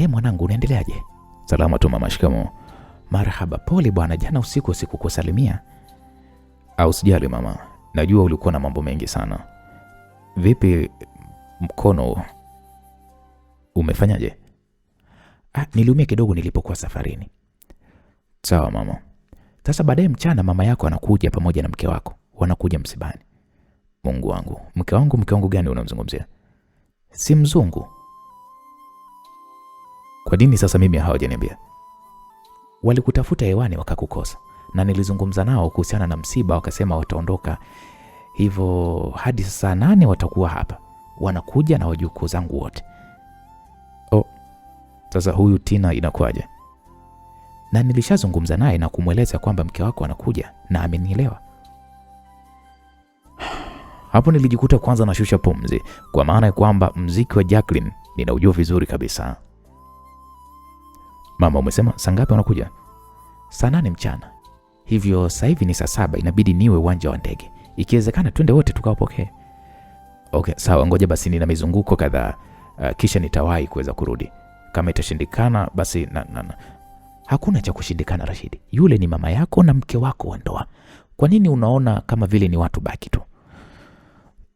[SPEAKER 2] Mwanangu, unaendeleaje?
[SPEAKER 1] Salama tu mama, shikamoo.
[SPEAKER 2] Marhaba. Pole bwana, jana usiku sikukusalimia.
[SPEAKER 1] Usijali mama, najua ulikuwa na mambo mengi sana. Vipi mkono, umefanyaje?
[SPEAKER 2] Niliumia kidogo nilipokuwa safarini.
[SPEAKER 1] Sawa mama.
[SPEAKER 2] Sasa baadaye mchana mama yako anakuja pamoja na mke wako, wanakuja msibani.
[SPEAKER 1] Mungu wangu, mke wangu gani unamzungumzia?
[SPEAKER 2] Si mzungu.
[SPEAKER 1] Kwa nini sasa mimi hawajaniambia?
[SPEAKER 2] Walikutafuta hewani wakakukosa, na nilizungumza nao kuhusiana na msiba, wakasema wataondoka hivyo hadi saa 8 watakuwa hapa, wanakuja na wajukuu zangu wote.
[SPEAKER 1] Sasa huyu Tina inakuaje?
[SPEAKER 2] Na nilishazungumza naye na kumweleza kwamba mke wako anakuja na amenielewa.
[SPEAKER 1] Hapo nilijikuta kwanza nashusha pumzi, kwa maana ya kwamba mziki wa Jacqueline ninaujua vizuri kabisa. Mama, umesema saa ngapi wanakuja?
[SPEAKER 2] Saa 8 mchana. Hivyo sasa hivi ni saa 7, inabidi niwe uwanja wa ndege. Ikiwezekana twende wote tukawapokee.
[SPEAKER 1] Okay, sawa, ngoja basi nina mizunguko kadhaa, kisha nitawahi kuweza kurudi. Kama itashindikana basi
[SPEAKER 2] Hakuna cha kushindikana Rashidi. Yule ni mama yako na mke wako wa ndoa. Kwa nini unaona kama vile ni watu baki tu?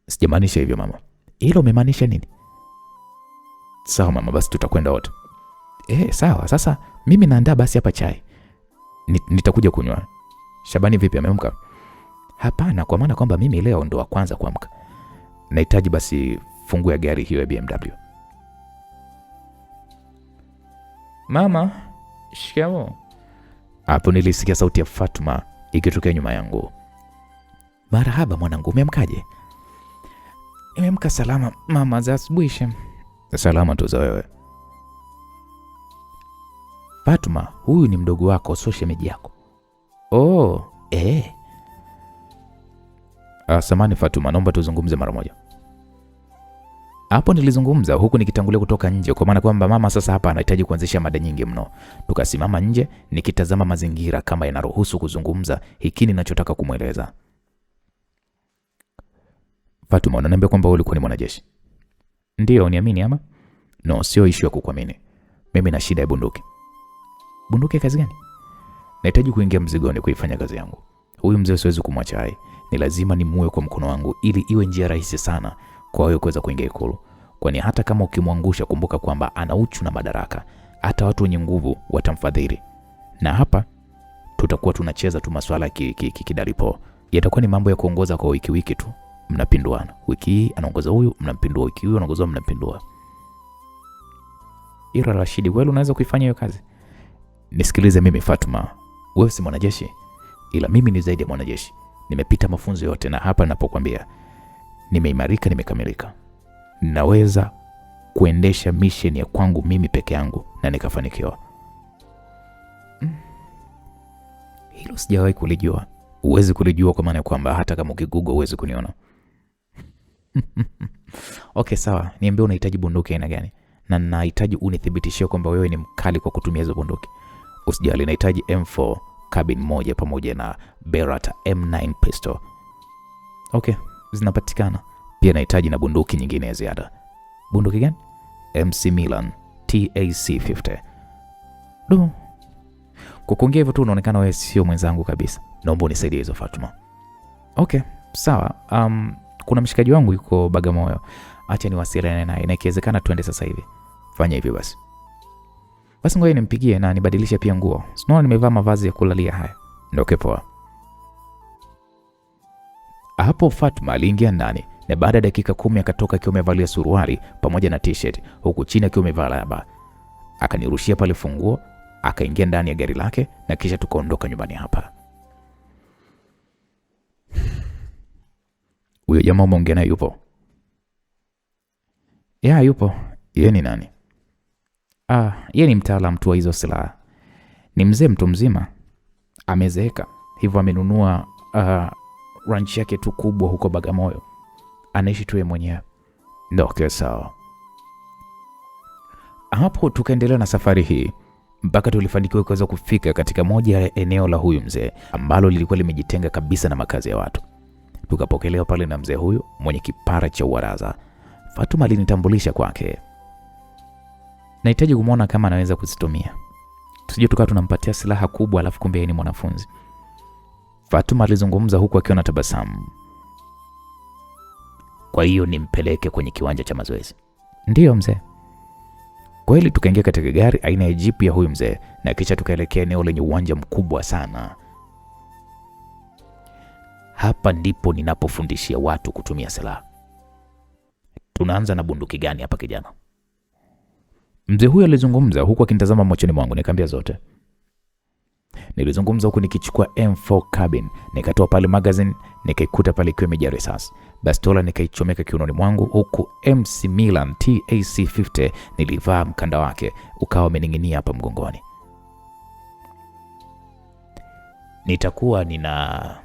[SPEAKER 1] Sijamaanisha hivyo mama. Hilo umemaanisha nini? Sawa mama, basi tutakwenda wote. Sawa. Sasa mimi naandaa basi hapa chai. Nitakuja kunywa. Shabani vipi, ameamka? Hapana, kwa maana kwamba mimi leo ndo wa kwanza kuamka. Nahitaji basi fungu ya gari hiyo ya BMW. Mama, shikamoo. Hapo nilisikia sauti ya Fatuma ikitokea nyuma yangu. Marahaba mwanangu, umeamkaje? Nimeamka salama mama, za asubuhi shem. Salama tu za wewe. Fatuma, huyu ni mdogo wako, sio shemeji yako. Samahani Fatuma, naomba tuzungumze mara moja. Hapo nilizungumza huku nikitangulia kutoka nje, kwa maana kwamba mama sasa hapa anahitaji kuanzisha mada nyingi mno. Tukasimama nje nikitazama mazingira kama yanaruhusu kuzungumza hiki ninachotaka kumweleza. Fatuma, unaniambia kwamba wewe ulikuwa ni mwanajeshi? Ndio, niamini ama? No, sio issue ya kukuamini. Mimi na shida ya bunduki. Bunduki kazi gani? Nahitaji kuingia mzigoni kuifanya kazi yangu. Huyu mzee siwezi kumwacha hai. Ni lazima nimuue kwa mkono wangu ili iwe njia rahisi sana kwa wewe kuweza kuingia Ikulu. Kwani hata kama ukimwangusha, kumbuka kwamba ana uchu na madaraka. Hata watu wenye nguvu watamfadhili. Na hapa tutakuwa tunacheza tu masuala kidaripo. Yatakuwa ni mambo ya kuongoza kwa wiki tu. Mnapinduana. Wiki hii anaongoza huyu, mnampindua. Wiki hii anaongoza, mnampindua. Ira Rashidi, wewe unaweza kuifanya hiyo kazi? Nisikilize mimi Fatuma. Wewe si mwanajeshi, ila mimi ni zaidi ya mwanajeshi. Nimepita mafunzo yote, na hapa ninapokuambia nimeimarika, nimekamilika. Naweza kuendesha mission ya kwangu mimi peke yangu na nikafanikiwa. Hilo sijawahi kulijua. Uwezi kulijua kwa maana kwamba hata kama ukigugo uwezi kuniona. Okay, sawa. Niambie unahitaji bunduki aina gani? Na nahitaji unithibitishie kwamba wewe ni mkali kwa kutumia hizo bunduki. Usijali, nahitaji M4 Carbine moja pamoja na Beretta M9 pistol. Okay, zinapatikana. Pia nahitaji na bunduki nyingine ya ziada. Bunduki gani? MC Milan TAC-50. Kwa kuongea hivyo tu unaonekana wewe sio mwenzangu kabisa. Naomba unisaidie hizo Fatuma. Okay, sawa. Kuna mshikaji wangu yuko Bagamoyo. Acha niwasiliane naye na ikiwezekana twende sasa hivi. Fanya hivyo basi. Basi ngoja nimpigie na nibadilishe pia nguo. Sio nimevaa mavazi ya kulalia haya. Ndio poa. Hapo Fatuma aliingia ndani na baada ya dakika 10 akatoka akiwa amevalia suruali pamoja na t-shirt, huku chini akiwa amevaa laba. Akanirushia pale funguo, akaingia ndani ya gari lake na kisha tukaondoka nyumbani hapa. Huyo jamaa umeongea naye yupo? Ya, yupo. Yeye ni nani? Yeye ni mtaalamu tu wa hizo silaha. Ni mzee, mtu mzima. Amezeeka. Hivyo amenunua ranch yake tu kubwa huko Bagamoyo. Anaishi tu yeye mwenyewe. Okay, sawa. Hapo tukaendelea na safari hii mpaka tulifanikiwa kuweza kufika katika moja ya eneo la huyu mzee ambalo lilikuwa limejitenga kabisa na makazi ya watu. Tukapokelewa pale na mzee huyu mwenye kipara cha uwaraza. Fatuma alinitambulisha kwake. Nahitaji kumuona kama anaweza kuzitumia. Tusije tukawa tunampatia silaha kubwa alafu kumbe yeye ni mwanafunzi. Fatuma alizungumza huku akiwa na tabasamu.
[SPEAKER 2] Kwa hiyo nimpeleke kwenye kiwanja cha mazoezi?
[SPEAKER 1] Ndiyo mzee. Kweli tukaingia katika gari aina ya jeep ya huyu mzee na kisha tukaelekea eneo lenye uwanja mkubwa sana.
[SPEAKER 2] Hapa ndipo ninapofundishia watu kutumia silaha. Tunaanza na bunduki gani hapa kijana?
[SPEAKER 1] Mzee huyu alizungumza huku akinitazama machoni mwangu, nikamwambia zote. Nilizungumza huku nikichukua M4 Carbine, nikatoa pale magazine, nikaikuta pale ikiwa imejaa risasi. Bastola nikaichomeka kiunoni mwangu, huku MC Milan TAC-50 nilivaa mkanda wake ukawa umening'inia hapa mgongoni.
[SPEAKER 2] Nitakuwa nina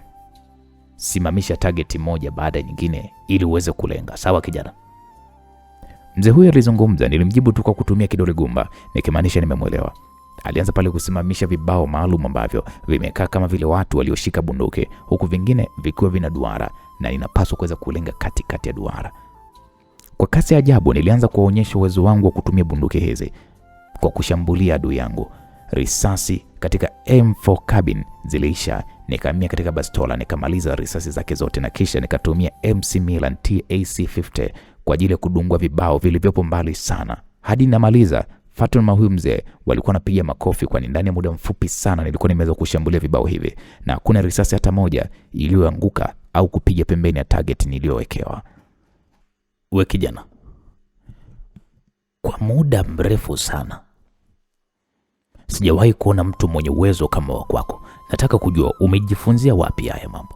[SPEAKER 2] simamisha target moja baada ya nyingine ili uweze kulenga. Sawa kijana?
[SPEAKER 1] Mzee huyu alizungumza, nilimjibu tu kwa kutumia kidole gumba, nikimaanisha nimemuelewa. Alianza pale kusimamisha vibao maalum ambavyo vimekaa kama vile watu walioshika bunduki, huku vingine vikiwa vina duara na ninapaswa kuweza kulenga katikati ya duara. Kwa kasi ya ajabu nilianza kuonyesha uwezo wangu wa kutumia bunduki hizi kwa kushambulia adui yangu. Risasi katika M4 Carbine ziliisha, nikahamia katika bastola, nikamaliza risasi zake zote, na kisha nikatumia MC Milan TAC50 kwa ajili ya kudungwa vibao vilivyopo mbali sana. Hadi namaliza, Fatuma huyu mzee walikuwa wanapiga makofi, kwani ndani ya muda mfupi sana nilikuwa nimeweza kushambulia vibao hivi na hakuna risasi hata moja iliyoanguka au kupiga pembeni ya target niliyowekewa.
[SPEAKER 2] We kijana, kwa muda mrefu sana sijawahi kuona mtu mwenye uwezo kama wa kwako. Nataka kujua umejifunzia wapi haya mambo?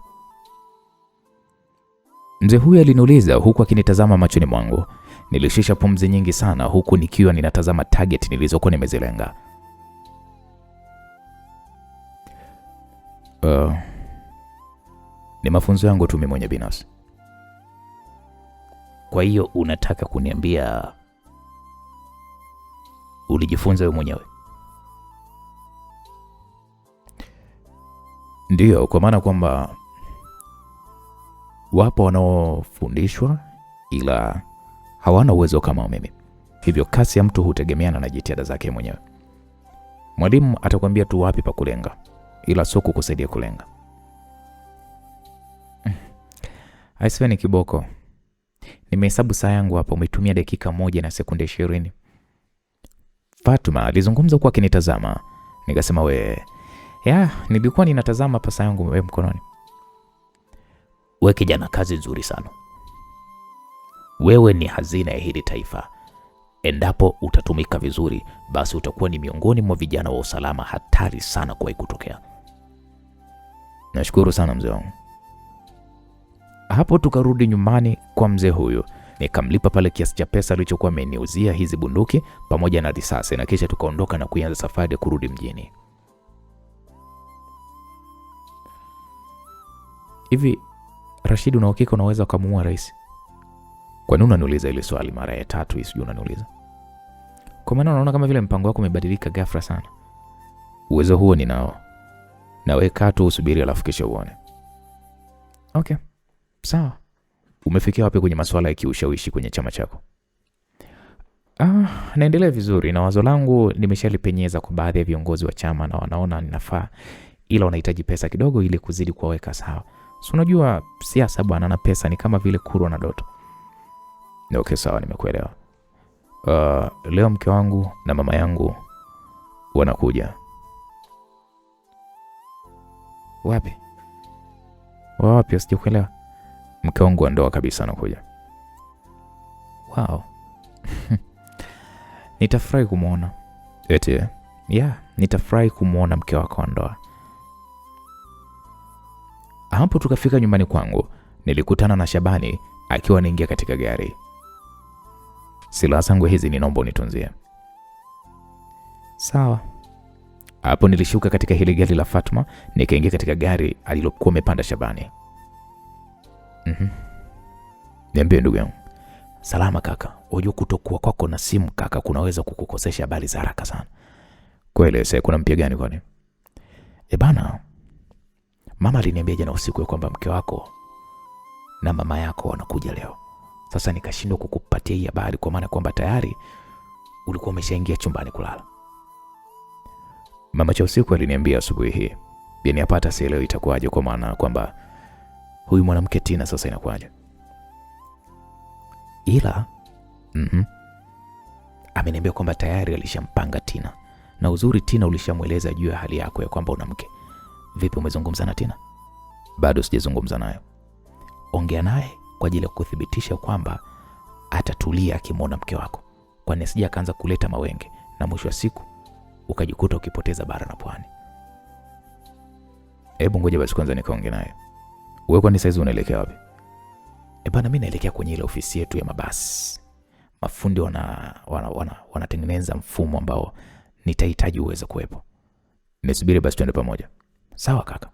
[SPEAKER 1] Mzee huyu aliniuliza huku akinitazama machoni mwangu. Nilishusha pumzi nyingi sana huku nikiwa ninatazama target nilizokuwa nimezilenga. Ni mafunzo yangu tu mimi mwenye binafsi.
[SPEAKER 2] Kwa hiyo unataka kuniambia ulijifunza wewe mwenyewe?
[SPEAKER 1] Ndiyo, kwa maana kwamba wapo wanaofundishwa ila hawana uwezo kama mimi. Hivyo kasi ya mtu hutegemeana na jitihada zake mwenyewe. Mwalimu atakwambia tu wapi pa kulenga, ila sio kukusaidia kulenga. Aisee ni kiboko. Nimehesabu saa yangu hapo, umetumia dakika 1 na sekunde 20. Fatuma alizungumza kwa akinitazama. Nikasema nilikuwa ninatazama pesa yangu wewe mkononi.
[SPEAKER 2] Wewe kijana, kazi nzuri sana. Wewe ni hazina ya hili taifa. Endapo utatumika vizuri, basi utakuwa ni miongoni mwa vijana wa usalama hatari sana kwa kutokea.
[SPEAKER 1] Nashukuru sana mzee wangu. Hapo tukarudi nyumbani kwa mzee huyu. Nikamlipa pale kiasi cha pesa alichokuwa ameniuzia hizi bunduki pamoja na risasi, na kisha tukaondoka na kuanza safari ya kurudi mjini. Hivi Rashid, una uhakika unaweza kumuua rais? Kwa nini unaniuliza ile swali mara ya 3 sijui unaniuliza? Kwa maana unaona kama vile mpango wako umebadilika ghafla sana. Uwezo huo ninao. Na wewe kaa tu usubiri alafu kisha uone. Okay. Sawa. Umefikia wapi kwenye masuala ya kiushawishi kwenye chama chako? Naendelea vizuri na wazo langu nimeshalipenyeza kwa baadhi ya viongozi wa chama na wanaona ninafaa, ila wanahitaji pesa kidogo ili kuzidi kuwaweka sawa. So unajua siasa bwana, na pesa ni kama vile kuru na doto. Okay, sawa, nimekuelewa. Leo mke wangu na mama yangu wanakuja. Wapi? Wapi? Sijakuelewa. Mke wangu wa ndoa kabisa anakuja. Wow. Nitafurahi kumuona. Eti? Nitafurahi kumuona mke wako wa ndoa. Hapo tukafika nyumbani kwangu, nilikutana na Shabani akiwa anaingia katika gari. Silaha zangu hizi ninaomba unitunzie. Sawa. Hapo nilishuka katika hili gari la Fatuma, nikaingia katika gari alilokuwa amepanda Shabani. Niambie ndugu yangu.
[SPEAKER 2] Salama kaka. Unajua kutokuwa kwako na simu kaka kunaweza kukukosesha habari za haraka sana.
[SPEAKER 1] Kweli, sasa kuna mpya gani kwani?
[SPEAKER 2] Bana, mama aliniambia jana usiku kwamba mke wako na mama yako wanakuja leo. Sasa nikashindwa kukupatia hii habari kwa maana kwamba tayari ulikuwa umeshaingia chumbani kulala.
[SPEAKER 1] Mama cha usiku aliniambia asubuhi hii. Yaani hapata sielewi itakuwaje, kwa maana kwamba huyu mwanamke Tina sasa inakuwaje?
[SPEAKER 2] Ila ameniambia kwamba tayari alishampanga Tina. Na uzuri Tina ulishamweleza juu ya hali yako ya kwamba una mke. Vipi, umezungumza na Tina?
[SPEAKER 1] Bado sijazungumza naye.
[SPEAKER 2] Ongea naye kwa ajili ya kuthibitisha kwamba atatulia akimwona mke wako, kwani asije akaanza kuleta mawenge na mwisho wa siku ukajikuta ukipoteza bara na pwani.
[SPEAKER 1] Hebu ngoja basi kwanza nikaongea naye. Wewe kwani saizi unaelekea wapi?
[SPEAKER 2] Bana, mimi naelekea kwenye ile ofisi yetu ya mabasi. Mafundi wanatengeneza mfumo ambao nitahitaji uweze kuwepo.
[SPEAKER 1] Nisubiri basi tuende pamoja.
[SPEAKER 2] Sawa kaka.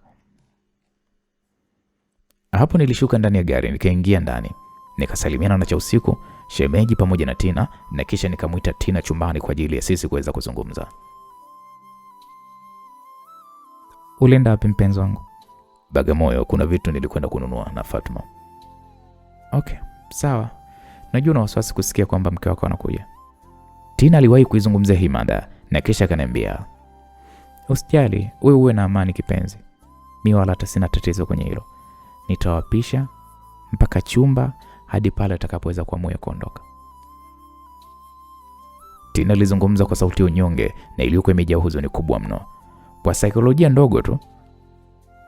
[SPEAKER 1] Hapo nilishuka ndani ya gari, nikaingia ndani. Nikasalimiana na cha usiku, shemeji pamoja na Tina, na kisha nikamuita Tina chumbani kwa ajili ya sisi kuweza kuzungumza. Ulienda wapi mpenzi wangu? Bagamoyo, kuna vitu nilikwenda kununua na Fatuma. Okay, sawa. Najua na wasiwasi kusikia kwamba mke wako anakuja. Tina aliwahi kuizungumzia hii mada na kisha akaniambia, usijali, wewe uwe na amani kipenzi. Mimi wala hata sina tatizo kwenye hilo. Nitawapisha mpaka chumba hadi pale atakapoweza kuamua kuondoka. Tina alizungumza kwa sauti ya unyonge na iliyokuwa imejaa huzuni kubwa mno. Kwa saikolojia ndogo tu,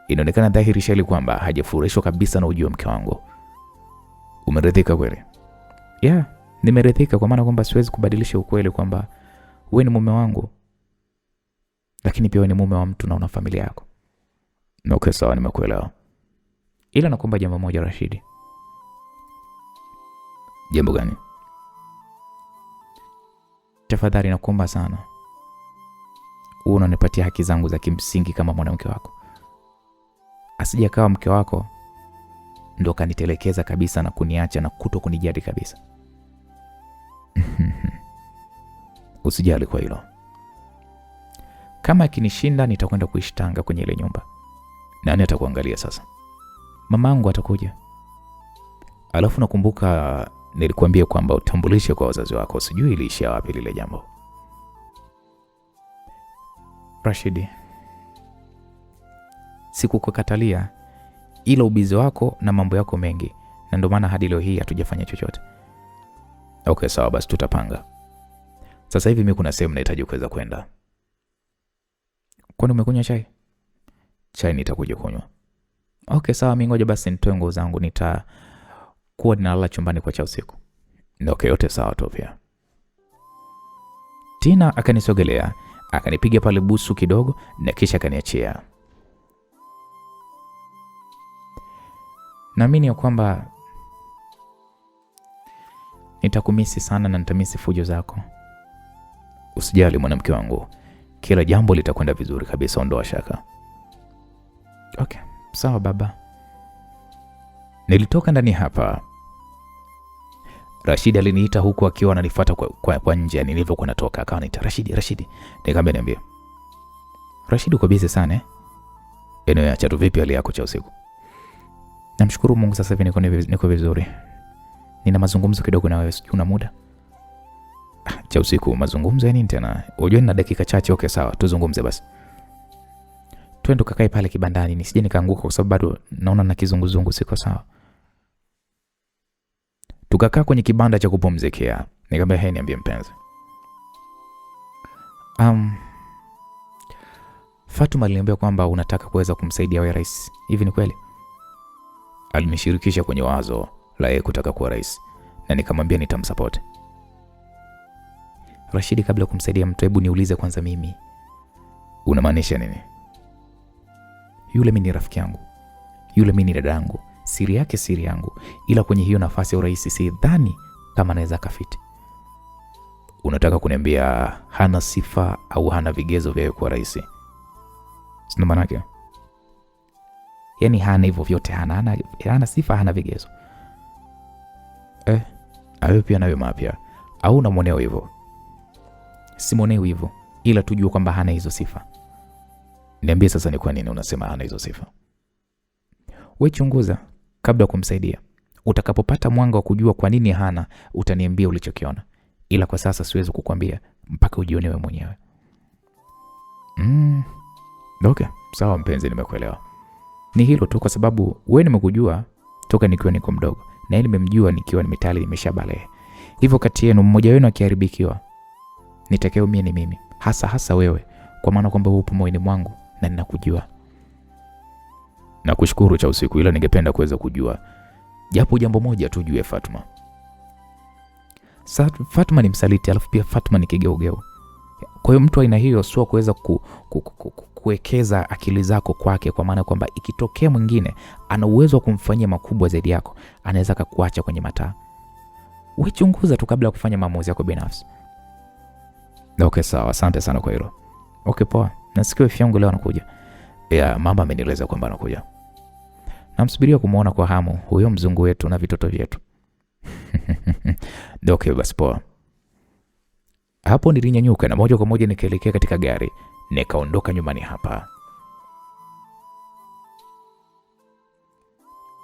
[SPEAKER 1] inaonekana dhahiri shali kwamba hajafurahishwa kabisa na ujio wa mke wangu. Umeridhika kweli? Yeah, nimeridhika kwa maana kwamba siwezi kubadilisha ukweli kwamba wewe ni mume wangu. Lakini pia wewe ni mume wa mtu na una familia yako. Okay, sawa, nimekuelewa. Ila nakuomba jambo moja Rashidi. Jambo gani? Tafadhali nakuomba sana. Unanipatia haki zangu za kimsingi kama mwanamke wako. Asije akawa mke wako ndo kanitelekeza kabisa na kuniacha na kutokunijali kabisa. Usijali kwa hilo. Kama akinishinda nitakwenda kuishi Tanga kwenye ile nyumba. Nani atakuangalia sasa? Mamangu atakuja. Alafu nakumbuka nilikuambia kwamba utambulishe kwa wazazi wako. Sijui iliishia wapi lile jambo. Rashidi, sikukukatalia, ila ubizi wako na mambo yako mengi, na ndio maana hadi leo hii hatujafanya chochote. Okay, sawa basi, tutapanga. Sasa hivi mimi kuna sehemu nahitaji kuweza kwenda. Kwani umekunywa chai? Chai nitakuja kunywa. Okay, sawa, mimi ngoja basi nitoe nguo zangu, nitakuwa ninalala chumbani kwa cha usiku. Okay, yote sawa tu pia. Tina akanisogelea, akanipiga pale busu kidogo na kisha akaniachia. Naamini ya kwamba nitakumisi sana na nitamisi fujo zako. Usijali mwanamke wangu, kila jambo litakwenda vizuri kabisa, ondoa shaka. Okay, sawa baba. Nilitoka ndani hapa. Rashidi aliniita huku akiwa ananifuata kwa nje nilivyokuwa natoka. Akaniita, Rashidi. Nikamwambia niambie. Rashidi, uko busy sana eh? Acha tu, vipi hali yako cha usiku? Namshukuru Mungu sasa hivi niko vizuri. Nina mazungumzo kidogo na wewe, una muda? Cha usiku mazungumzo ya nini tena? Unajua nina dakika chache. Okay, sawa, tuzungumze basi. Twende tukakae pale kibandani, nisije nikaanguka kwa sababu bado naona na kizunguzungu, siko sawa. Tukakaa kwenye kibanda cha kupumzikia. Nikamwambia, "Hey, niambie mpenzi. Fatuma aliniambia kwamba unataka kuweza kumsaidia wewe rais. Hivi ni kweli?" Alinishirikisha kwenye wazo la yeye kutaka kuwa rais, na nikamwambia nitamsupport. Rashidi, kabla kumsaidia mtu, hebu niulize kwanza mimi. Unamaanisha nini? Yule mimi ni rafiki yangu. Yule mimi ni dada yangu. Siri yake siri yangu. Ila kwenye hiyo nafasi ya urais sidhani kama anaweza kafiti. Unataka kuniambia hana sifa au hana vigezo vya kuwa rais? Sina maana yake. Yaani hana hivyo vyote, hana sifa, hana vigezo. Awe pia nawe mapya. Au unamwonea hivyo? Simonei hivyo, ila tujue kwamba hana hizo sifa. Niambie sasa, ni kwa nini unasema hana hizo sifa? Wewe chunguza kabla kumsaidia. Utakapopata mwanga wa kujua kwa nini hana, utaniambia ulichokiona. Ila kwa sasa siwezi kukwambia mpaka ujione wewe mwenyewe. Okay, sawa mpenzi, nimekuelewa. Ni hilo tu, kwa sababu wewe nimekujua toka nikiwa niko mdogo, na yeye nimemjua nikiwa nimetali nimeshabalehe. Hivyo kati yenu mmoja wenu akiharibikiwa, nitakayeumia ni mimi, hasa wewe, kwa maana kwamba upo moyoni mwangu na ninakujua. Nakushukuru cha usiku, ila ningependa kuweza kujua japo jambo moja tu juu ya Fatuma. Fatuma ni msaliti, alafu pia Fatuma ni kigeugeu. Kwa hiyo mtu aina hiyo sio kuweza kuwekeza akili zako kwake, kwa maana kwamba ikitokea mwingine ana uwezo wa kumfanyia makubwa zaidi yako, anaweza kukuacha kwenye mataa. Wewe chunguza tu kabla ya kufanya maamuzi yako binafsi. Okay, sawa, asante sana kwa hilo. Okay, poa. Nasikia wifi yangu leo anakuja. Mama amenieleza kwamba anakuja. Namsubiria kumuona kwa hamu huyo mzungu wetu na vitoto vyetu. Okay, basi poa. Hapo nilinyanyuka na moja kwa moja nikaelekea katika gari, nikaondoka nyumbani hapa.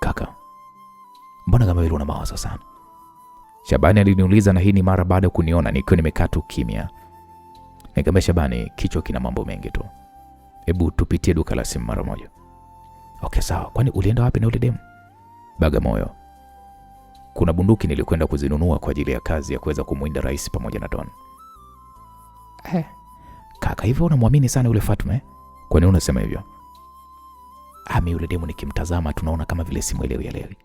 [SPEAKER 1] Kaka, mbona kama vile una mawazo sana? Shabani aliniuliza, na hii ni mara baada ya kuniona nikiwa nimekaa tu kimya. Nikamwambia, Shabani, kichwa kina mambo mengi tu. Hebu tupitie duka la simu mara moja. Okay, sawa. Kwani ulienda wapi na yule demu? Bagamoyo. Kuna bunduki nilikwenda kuzinunua kwa ajili ya kazi ya kuweza kumwinda rais pamoja na Don.
[SPEAKER 2] Kaka, hivyo unamwamini sana yule Fatuma eh?
[SPEAKER 1] Kwa nini unasema hivyo?
[SPEAKER 2] Mimi yule demu nikimtazama tunaona kama vile simuelewi.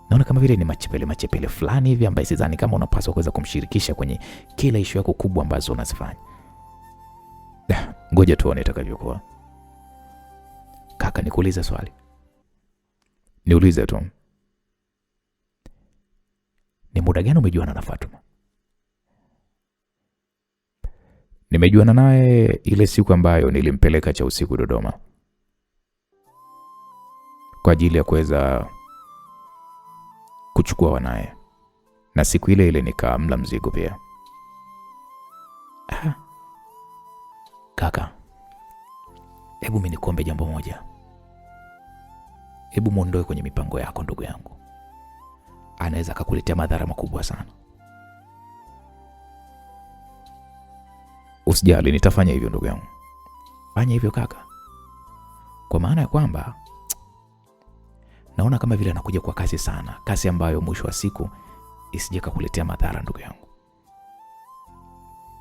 [SPEAKER 2] Naona kama vile ni machepele fulani hivi ambaye sidhani kama unapaswa kuweza kumshirikisha kwenye kila issue yako kubwa ambazo unazifanya.
[SPEAKER 1] Ngoja tuone itakavyokuwa.
[SPEAKER 2] Kaka, nikuulize swali.
[SPEAKER 1] Niulize tu.
[SPEAKER 2] Ni muda gani umejuana na Fatuma?
[SPEAKER 1] Nimejuana naye ile siku ambayo nilimpeleka cha usiku Dodoma kwa ajili ya kuweza kuchukua wanaye, na siku ile ile nikamla mzigo pia.
[SPEAKER 2] Kaka, hebu mimi nikuombe jambo moja. Hebu muondoe kwenye mipango yako ndugu yangu. Anaweza kukuletea madhara makubwa sana.
[SPEAKER 1] Usijali, nitafanya hivyo ndugu yangu.
[SPEAKER 2] Fanya hivyo kaka. Kwa maana ya kwamba naona kama vile anakuja kwa kasi sana, kasi ambayo mwisho wa siku isije kukuletea madhara ndugu yangu.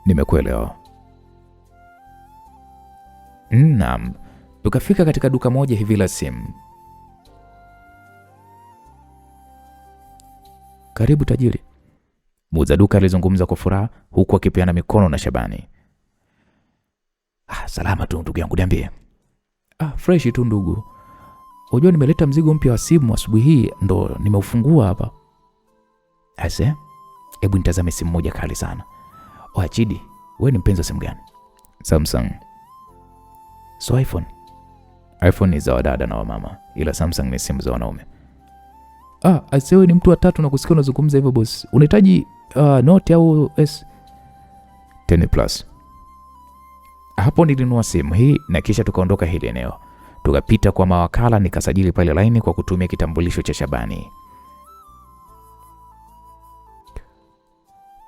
[SPEAKER 1] Nimekuelewa.
[SPEAKER 2] Naam. Tukafika katika duka moja hivi la simu.
[SPEAKER 1] Karibu tajiri. Muuza duka alizungumza kwa furaha huku akipeana mikono na Shabani.
[SPEAKER 2] Salama tu ndugu yangu, niambie.
[SPEAKER 1] Fresh tu ndugu. Unajua nimeleta mzigo mpya wa simu asubuhi hii, ndo nimeufungua hapa.
[SPEAKER 2] Hebu nitazame simu moja kali sana. Chidi, wewe ni mpenzi wa simu gani?
[SPEAKER 1] Samsung.
[SPEAKER 2] So iPhone?
[SPEAKER 1] iPhone ni za wadada na wamama, ila Samsung ni simu za wanaume.
[SPEAKER 2] Wewe ni mtu wa tatu na kusikia unazungumza hivyo boss. Unahitaji Note au S?
[SPEAKER 1] 10 Plus.
[SPEAKER 2] Hapo nilinunua simu hii na kisha tukaondoka hili eneo. Tukapita kwa mawakala nikasajili pale line kwa kutumia kitambulisho cha Shabani.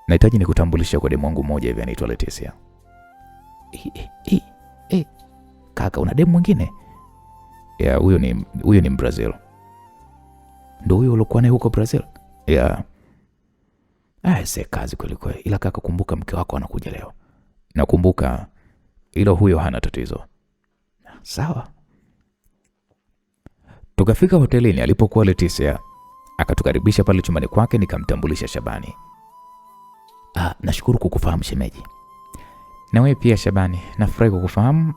[SPEAKER 1] Nahitaji nikutambulisha kwa demu wangu mmoja hivi anaitwa Leticia.
[SPEAKER 2] Kaka, una demu mwingine?
[SPEAKER 1] Ya, huyo ni Brazil.
[SPEAKER 2] Ndio huyo ulikuwa naye huko Brazil?
[SPEAKER 1] Ya.
[SPEAKER 2] Kazi kweli kweli. Ila kaka, kumbuka mke wako anakuja leo.
[SPEAKER 1] Nakumbuka, ila huyo hana tatizo.
[SPEAKER 2] Sawa.
[SPEAKER 1] Tukafika hotelini alipokuwa Leticia. Akatukaribisha pale chumbani kwake, nikamtambulisha Shabani.
[SPEAKER 2] Nashukuru kukufahamu shemeji.
[SPEAKER 1] Na wewe pia Shabani, nafurahi kukufahamu.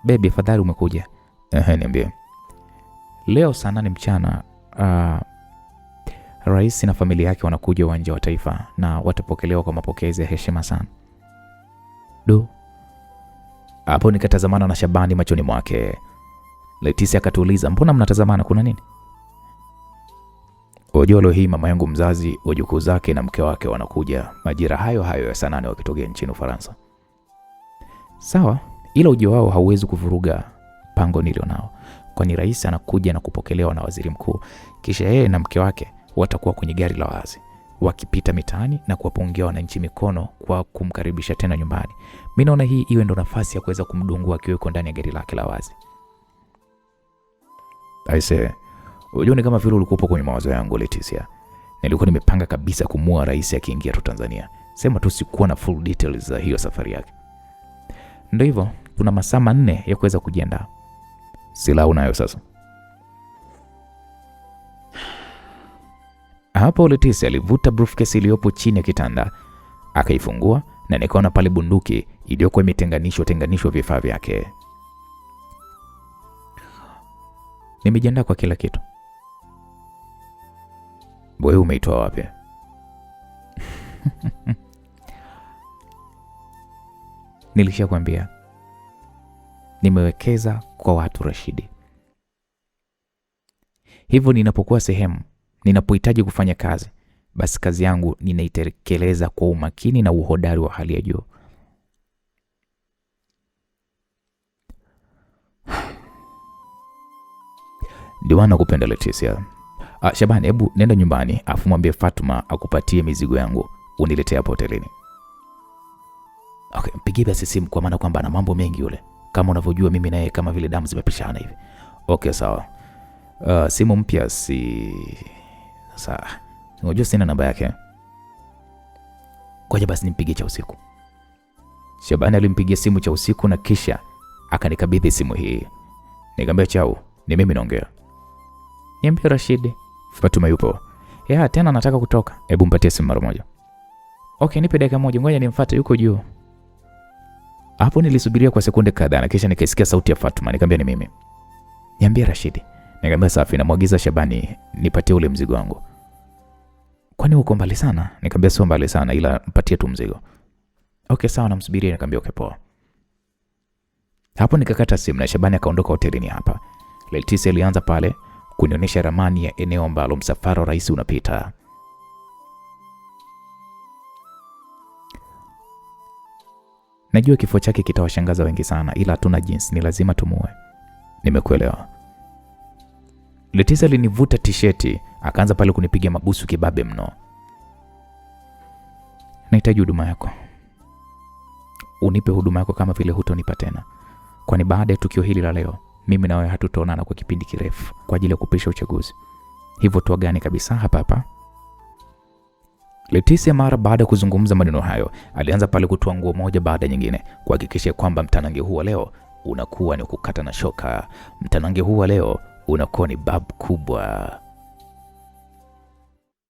[SPEAKER 1] Baby, afadhali umekuja. Niambie.
[SPEAKER 2] Leo saa 8 mchana rais na familia yake wanakuja uwanja wa Taifa na watapokelewa kwa mapokezi ya heshima sana.
[SPEAKER 1] Hapo nikatazamana na Shabani machoni mwake. Leticia akatuuliza, mbona mnatazamana, kuna nini? Unajua leo hii mama yangu mzazi, wajukuu zake na mke wake wanakuja majira hayo ya saa 8 wakitokea nchini Ufaransa.
[SPEAKER 2] Sawa, ila ujio wao hauwezi kuvuruga pango nilionao. Kwani rais anakuja na kupokelewa na waziri mkuu, kisha yeye na mke wake watakuwa kwenye gari la wazi wakipita mitaani na kuwapungia wananchi mikono kwa kumkaribisha tena nyumbani. Mimi naona hii iwe ndo nafasi ya kuweza kumdungua akiwa ndani ya gari lake la wazi.
[SPEAKER 1] Unajua ni kama vile ulikuwa kwenye mawazo yangu Leticia. Nilikuwa nimepanga kabisa kumua rais akiingia tu Tanzania. Sema tu sikuwa na full details za hiyo safari yake.
[SPEAKER 2] Ndio hivyo, tuna masaa 4 ya kuweza kujiandaa.
[SPEAKER 1] Silaha unayo sasa?
[SPEAKER 2] Hapo Leticia alivuta briefcase iliyopo chini ya kitanda, akaifungua na nikaona pale bunduki iliyokuwa imetenganishwa vifaa vyake. Nimejiandaa kwa kila kitu.
[SPEAKER 1] Wewe umeitoa wapi?
[SPEAKER 2] Nilishakwambia. Nimewekeza kwa watu Rashidi. Hivyo ninapokuwa sehemu, ninapohitaji kufanya kazi, basi kazi yangu ninaitekeleza kwa umakini na uhodari wa hali ya juu.
[SPEAKER 1] Ndio nakupenda Leticia. Shabani, hebu nenda nyumbani afu mwambie Fatuma akupatie mizigo yangu uniletee hapo hotelini.
[SPEAKER 2] Mpigie basi simu kwa maana kwamba ana mambo mengi yule. Kama unavyojua mimi naye kama vile damu zimepishana hivi.
[SPEAKER 1] Okay, sawa. Simu mpya sasa. Unajua sina namba yake.
[SPEAKER 2] Ngoja basi nimpigie cha usiku.
[SPEAKER 1] Shabani alimpigia simu cha usiku na kisha akanikabidhi simu hii. Nikamwambia chao, ni mimi naongea.
[SPEAKER 2] Niambie Rashid.
[SPEAKER 1] Fatuma yupo.
[SPEAKER 2] Tena nataka kutoka.
[SPEAKER 1] Hebu mpatie simu mara moja.
[SPEAKER 2] Okay, nipe dakika moja, ngoja nimfuate, yuko juu.
[SPEAKER 1] Hapo nilisubiria kwa sekunde kadhaa na kisha nikaisikia sauti ya Fatuma. Nikamwambia ni mimi.
[SPEAKER 2] Niambie Rashid.
[SPEAKER 1] Nikamwambia safi, namwagiza Shabani nipatie ule mzigo wangu.
[SPEAKER 2] Kwani uko mbali sana?
[SPEAKER 1] Nikamwambia sio mbali sana, ila mpatie tu mzigo.
[SPEAKER 2] Okay, sawa, namsubiria.
[SPEAKER 1] Nikamwambia okay, poa. Hapo nikakata simu na Shabani akaondoka hotelini hapa. Leticia alianza pale kunionyesha ramani ya eneo ambalo msafara wa rais unapita. Najua kifo chake kitawashangaza wengi sana, ila hatuna jinsi, ni lazima tumue. Nimekuelewa. Leticia alinivuta tisheti, akaanza pale kunipiga mabusu kibabe mno. Nahitaji huduma yako. Unipe huduma yako kama vile hutonipa tena. Kwani baada ya tukio hili la leo, mimi na wewe hatutaonana kwa kipindi kirefu kwa ajili ya kupisha uchaguzi. Hivyo tuagane kabisa hapa hapa. Leticia mara baada ya kuzungumza maneno hayo, alianza pale kutoa nguo moja baada nyingine kuhakikisha kwamba mtanange huu leo unakuwa ni kukata na shoka. Mtanange huu leo unakuwa ni babu kubwa.